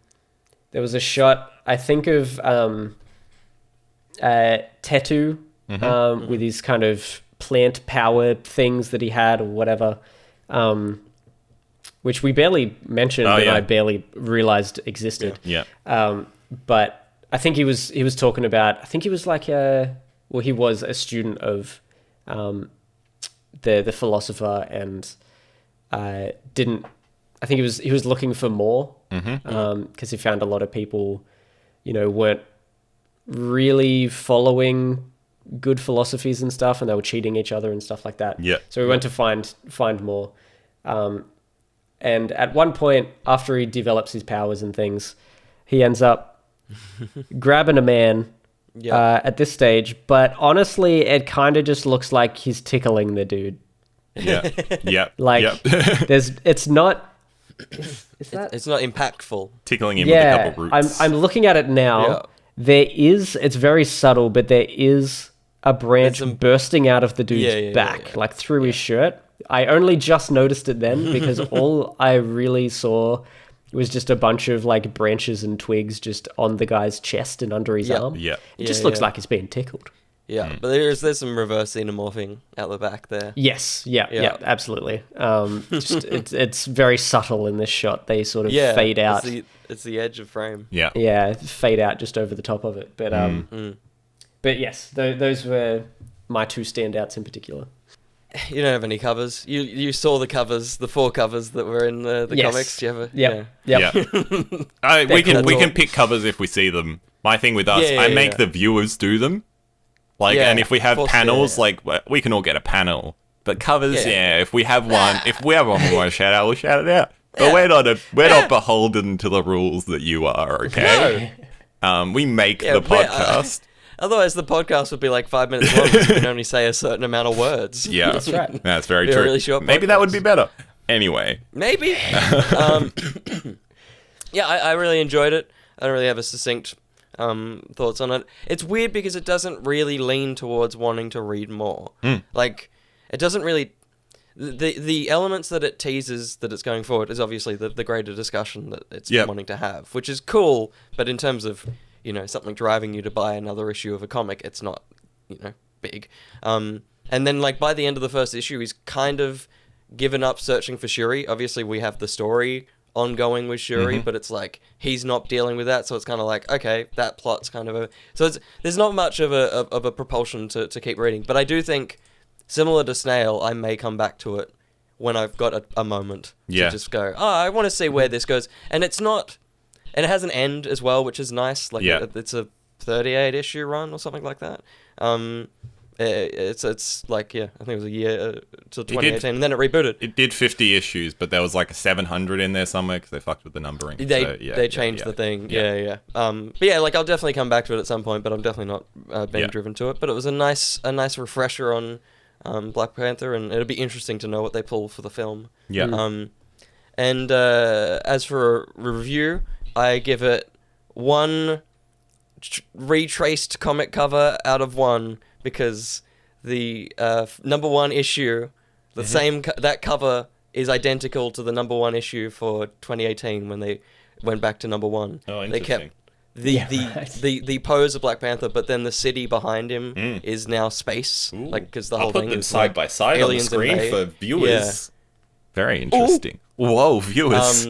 Speaker 2: there was a shot, I think of Tetu with his kind of plant power things that he had or whatever, which we barely mentioned and I barely realized existed. But I think he was talking about, I think he was like he was a student of the philosopher and I think he was looking for more because he found a lot of people, weren't really following good philosophies and stuff, and they were cheating each other and stuff like that.
Speaker 1: Yeah.
Speaker 2: So we went to find more. And at one point, after he develops his powers and things, he ends up grabbing a man at this stage. But honestly, it kind of just looks like he's tickling the dude. It's not. Is that?
Speaker 3: It's not impactful.
Speaker 1: Tickling him with a couple roots.
Speaker 2: I'm looking at it now. Yeah. It's very subtle, but there is a branch bursting out of the dude's back, like through his shirt. I only just noticed it then because all I really saw was just a bunch of like branches and twigs just on the guy's chest and under his arm. Yeah. It just looks like he's being tickled.
Speaker 3: Yeah, but there's some reverse xenomorphing out the back there.
Speaker 2: Yes, yeah, absolutely. It's very subtle in this shot. They sort of fade out.
Speaker 3: It's the edge of frame.
Speaker 2: Yeah, fade out just over the top of it. But but yes, those were my 2 standouts in particular.
Speaker 3: You don't have any covers. You saw the covers, the 4 covers that were in the comics. Do you have
Speaker 2: Yeah.
Speaker 1: We can pick covers if we see them. My thing with us, I make the viewers do them. And if we have panels, we can all get a panel. But covers, if we have one, we want to shout out, we'll shout it out. But we're not beholden to the rules that you are, okay? No. We make the podcast.
Speaker 3: Otherwise, the podcast would be like 5 minutes long because we can only say a certain amount of words.
Speaker 1: Yeah,
Speaker 2: that's right.
Speaker 1: That's very true.
Speaker 3: Really short
Speaker 1: Maybe that would be better. Anyway.
Speaker 3: Maybe. I really enjoyed it. I don't really have a succinct thoughts on it. It's weird because it doesn't really lean towards wanting to read more. Like, it doesn't really... The elements that it teases that it's going forward is obviously the greater discussion that it's wanting to have, which is cool, but in terms of, something driving you to buy another issue of a comic, it's not, big. And then, by the end of the first issue, he's kind of given up searching for Shuri. Obviously, we have the story ongoing with Shuri, but it's he's not dealing with that, so it's kind of okay, that plot's kind of there's not much of a propulsion to keep reading. But I do think, similar to Snail, I may come back to it when I've got a moment to just go, I want to see where this goes. And it's not And it has an end as well, which is nice. Like,
Speaker 1: Yeah.
Speaker 3: it's a 38 issue run or something like that. It's like, yeah, I think it was a year till 2018, and then it rebooted.
Speaker 1: It did 50 issues, but there was like a 700 in there somewhere because they fucked with the numbering.
Speaker 3: They changed the thing. Yeah. But yeah, like I'll definitely come back to it at some point, but I'm definitely not being driven to it. But it was a nice refresher on Black Panther, and it'll be interesting to know what they pull for the film.
Speaker 1: Yeah.
Speaker 3: And as for a review, I give it one retraced comic cover out of one, because the number one issue, the same that cover is identical to the number one issue for 2018 when they went back to number one.
Speaker 1: Oh,
Speaker 3: they
Speaker 1: interesting.
Speaker 3: kept the pose of Black Panther, but then the city behind him is now space.
Speaker 1: Ooh.
Speaker 3: Like, because the
Speaker 1: I'll
Speaker 3: whole
Speaker 1: put
Speaker 3: thing
Speaker 1: them
Speaker 3: is
Speaker 1: side
Speaker 3: like
Speaker 1: by side on the
Speaker 3: aliens
Speaker 1: screen
Speaker 3: invade.
Speaker 1: for viewers. Very interesting. Whoa, viewers.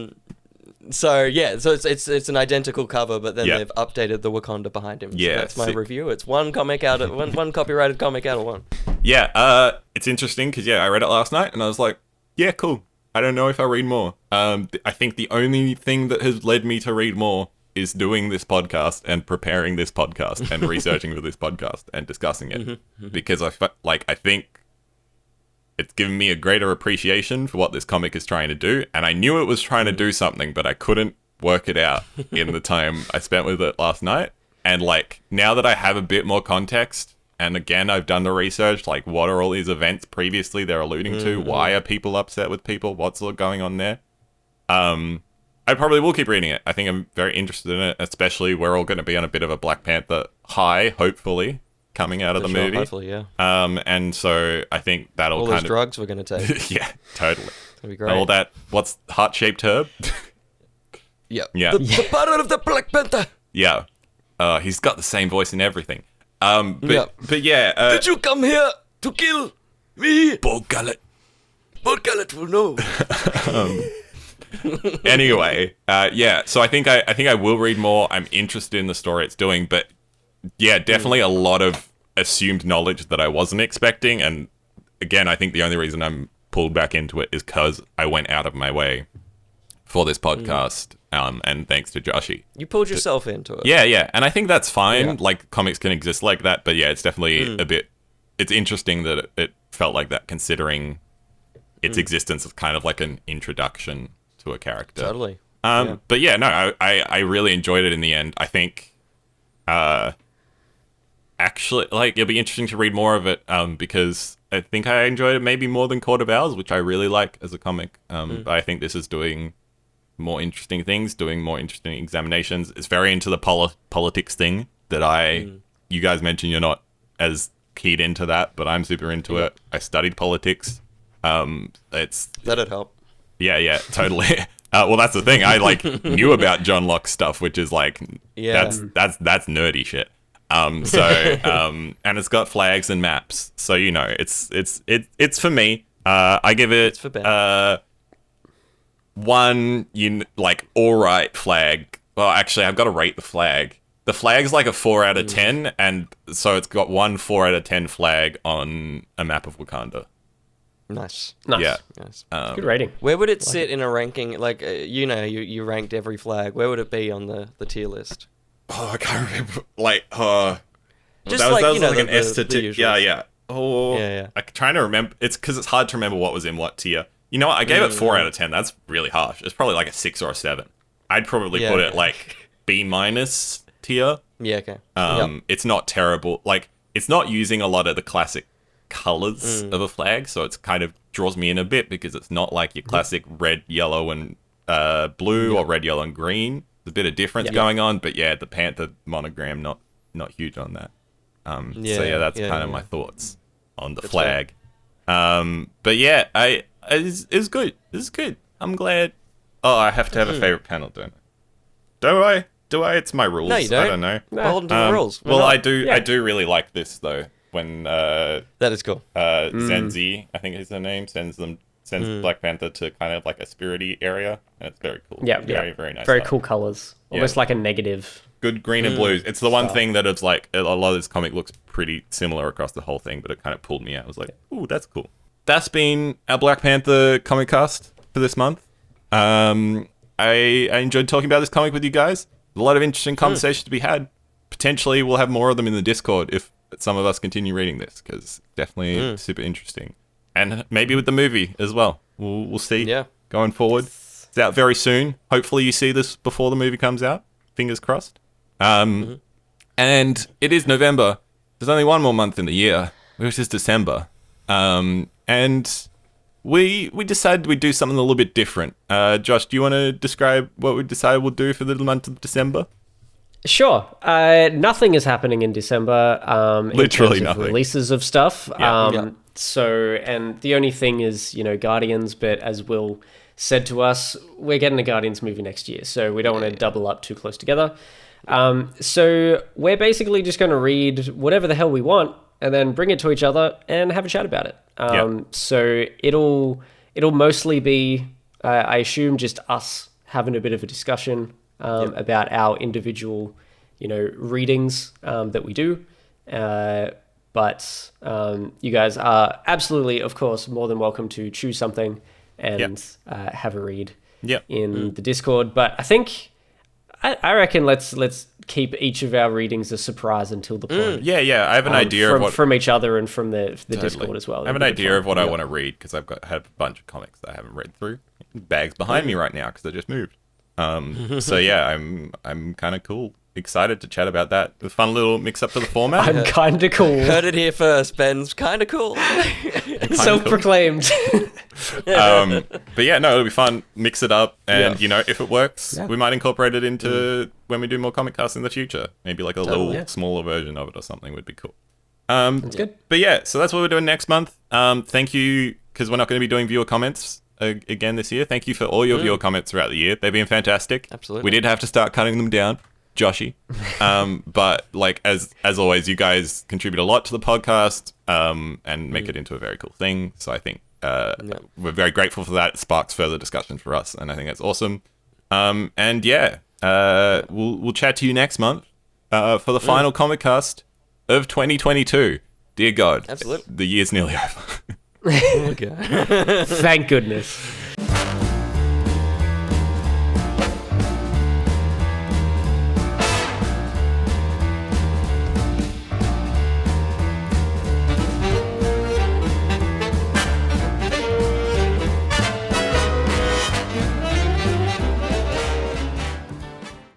Speaker 3: So it's an identical cover, but then
Speaker 1: Yeah.
Speaker 3: they've updated the Wakanda behind him. So
Speaker 1: Yeah,
Speaker 3: that's my
Speaker 1: sick.
Speaker 3: review. It's one copyrighted comic out of one.
Speaker 1: Yeah, it's interesting because, I read it last night and I was like, yeah, cool. I don't know if I'll read more. I think the only thing that has led me to read more is doing this podcast and preparing this podcast and researching for this podcast and discussing it. Because I think it's given me a greater appreciation for what this comic is trying to do. And I knew it was trying to do something, but I couldn't work it out in the time I spent with it last night. And like, now that I have a bit more context, and again, I've done the research, like what are all these events previously they're alluding to? Why are people upset with people? What's going on there? I probably will keep reading it. I think I'm very interested in it, especially we're all going to be on a bit of a Black Panther high, hopefully, coming out of the movie.
Speaker 3: Hopefully, yeah.
Speaker 1: And so I think that'll
Speaker 3: All
Speaker 1: kind
Speaker 3: those drugs we're going to take.
Speaker 1: yeah, totally.
Speaker 3: That'll be great.
Speaker 1: All that, what's heart-shaped herb?
Speaker 3: Yeah.
Speaker 1: Yeah.
Speaker 3: The power of the Black Panther.
Speaker 1: Yeah. He's got the same voice and everything. But yeah.
Speaker 3: Did you come here to kill me?
Speaker 1: Paul Gullet.
Speaker 3: Paul Gullet will know.
Speaker 1: Anyway, so I think I will read more. I'm interested in the story it's doing, but yeah, definitely a lot of assumed knowledge that I wasn't expecting. And again, I think the only reason I'm pulled back into it is because I went out of my way for this podcast. And thanks to Joshi.
Speaker 3: You pulled yourself into it.
Speaker 1: Yeah. And I think that's fine.
Speaker 3: Yeah.
Speaker 1: Like, comics can exist like that. But yeah, it's definitely it's interesting that it felt like that, considering its existence as kind of like an introduction to a character.
Speaker 3: Totally.
Speaker 1: But yeah, no, I really enjoyed it in the end. I think, actually, like, it'll be interesting to read more of it, because I think I enjoyed it maybe more than Court of Owls, which I really like as a comic. But I think this is doing more interesting things, doing more interesting examinations. It's very into the politics thing that you guys mentioned you're not as keyed into that, but I'm super into it. I studied politics.
Speaker 3: That'd help.
Speaker 1: Yeah, totally. Well, that's the thing. I like knew about John Locke's stuff, which is like that's nerdy shit. And it's got flags and maps, so it's for me. I give it
Speaker 3: for Ben.
Speaker 1: one all right flag. Well, actually, I've got to rate the flag. The flag's like a 4 out of 10, and so it's got 1 4 out of 10 flag on a map of Wakanda.
Speaker 3: Nice.
Speaker 1: Yeah.
Speaker 3: Nice.
Speaker 2: Good rating.
Speaker 3: Where would it sit in a ranking? Like, you ranked every flag. Where would it be on the tier list?
Speaker 1: Oh, I can't remember.
Speaker 3: Just
Speaker 1: that was like an
Speaker 3: the
Speaker 1: S to T.
Speaker 3: usuals.
Speaker 1: Yeah. Oh,
Speaker 3: Yeah.
Speaker 1: I'm trying to remember. It's because it's hard to remember what was in what tier. You know what? I gave it 4 out of 10. That's really harsh. It's probably like a 6 or a 7. I'd probably put it like B- tier.
Speaker 3: Yeah, okay.
Speaker 1: It's not terrible. Like, it's not using a lot of the classic colors of a flag, so it's kind of draws me in a bit because it's not like your classic red, yellow, and blue or red, yellow, and green. There's a bit of difference going on, but yeah, the Panther monogram not huge on that. That's kind of my thoughts on the flag. But yeah, it's good. This is good. I'm glad. Oh, I have to have a favorite panel, don't I? Do I? It's my rules.
Speaker 3: No, you don't.
Speaker 1: I don't know.
Speaker 3: Hold on to the rules.
Speaker 1: Well, I do. Yeah. I do really like this though. When
Speaker 3: that is cool.
Speaker 1: Zenzi, I think is her name, sends Black Panther to kind of like a spirity area, and it's very cool.
Speaker 2: Yeah,
Speaker 1: very, very nice.
Speaker 2: Very cool colors. Almost like a negative.
Speaker 1: Good green and blues. It's the one thing that it's like a lot of this comic looks pretty similar across the whole thing, but it kind of pulled me out. I was like, ooh, that's cool. That's been our Black Panther comic cast for this month. I I enjoyed talking about this comic with you guys. A lot of interesting conversations to be had. Potentially, we'll have more of them in the Discord if some of us continue reading this, because definitely super interesting. And maybe with the movie as well. We'll see going forward. It's out very soon. Hopefully you see this before the movie comes out. Fingers crossed. And it is November. There's only one more month in the year, which is December. And we decided we'd do something a little bit different. Josh, do you want to describe what we decided we'll do for the month of December?
Speaker 2: Sure. Nothing is happening in December.
Speaker 1: Literally
Speaker 2: in terms of
Speaker 1: nothing.
Speaker 2: Releases of stuff.
Speaker 1: Yeah.
Speaker 2: So, and the only thing is, Guardians, but as Will said to us, we're getting a Guardians movie next year, so we don't want to double up too close together. So we're basically just going to read whatever the hell we want and then bring it to each other and have a chat about it. So it'll mostly be, I assume, just us having a bit of a discussion about our individual, readings that we do. But you guys are absolutely, of course, more than welcome to choose something and have a read in the Discord. But I think, I reckon let's keep each of our readings a surprise until the point.
Speaker 1: I have an idea
Speaker 2: from each other and from the Discord as well.
Speaker 1: I have an idea of what I want to read, because have a bunch of comics that I haven't read through. Bags behind me right now because I just moved. So yeah, I'm kind of cool. Excited to chat about that. A fun little mix up to the format.
Speaker 2: I'm kind of cool.
Speaker 3: Heard it here first. Ben's kind of cool.
Speaker 2: Self-proclaimed.
Speaker 1: But yeah, no, it'll be fun. Mix it up, and if it works, we might incorporate it into when we do more comic casts in the future. Maybe like a little smaller version of it or something would be cool.
Speaker 2: That's good.
Speaker 1: But yeah, so that's what we're doing next month. Thank you, because we're not going to be doing viewer comments again this year. Thank you for all your viewer comments throughout the year. They've been fantastic.
Speaker 3: Absolutely.
Speaker 1: We did have to start cutting them down. Joshy. But like as always, you guys contribute a lot to the podcast and make it into a very cool thing. So I think we're very grateful for that. It sparks further discussion for us, and I think that's awesome. And we'll chat to you next month for the final comic cast of 2022. Dear God,
Speaker 3: absolutely,
Speaker 1: the year's nearly over.
Speaker 3: Oh my God.
Speaker 2: Thank goodness.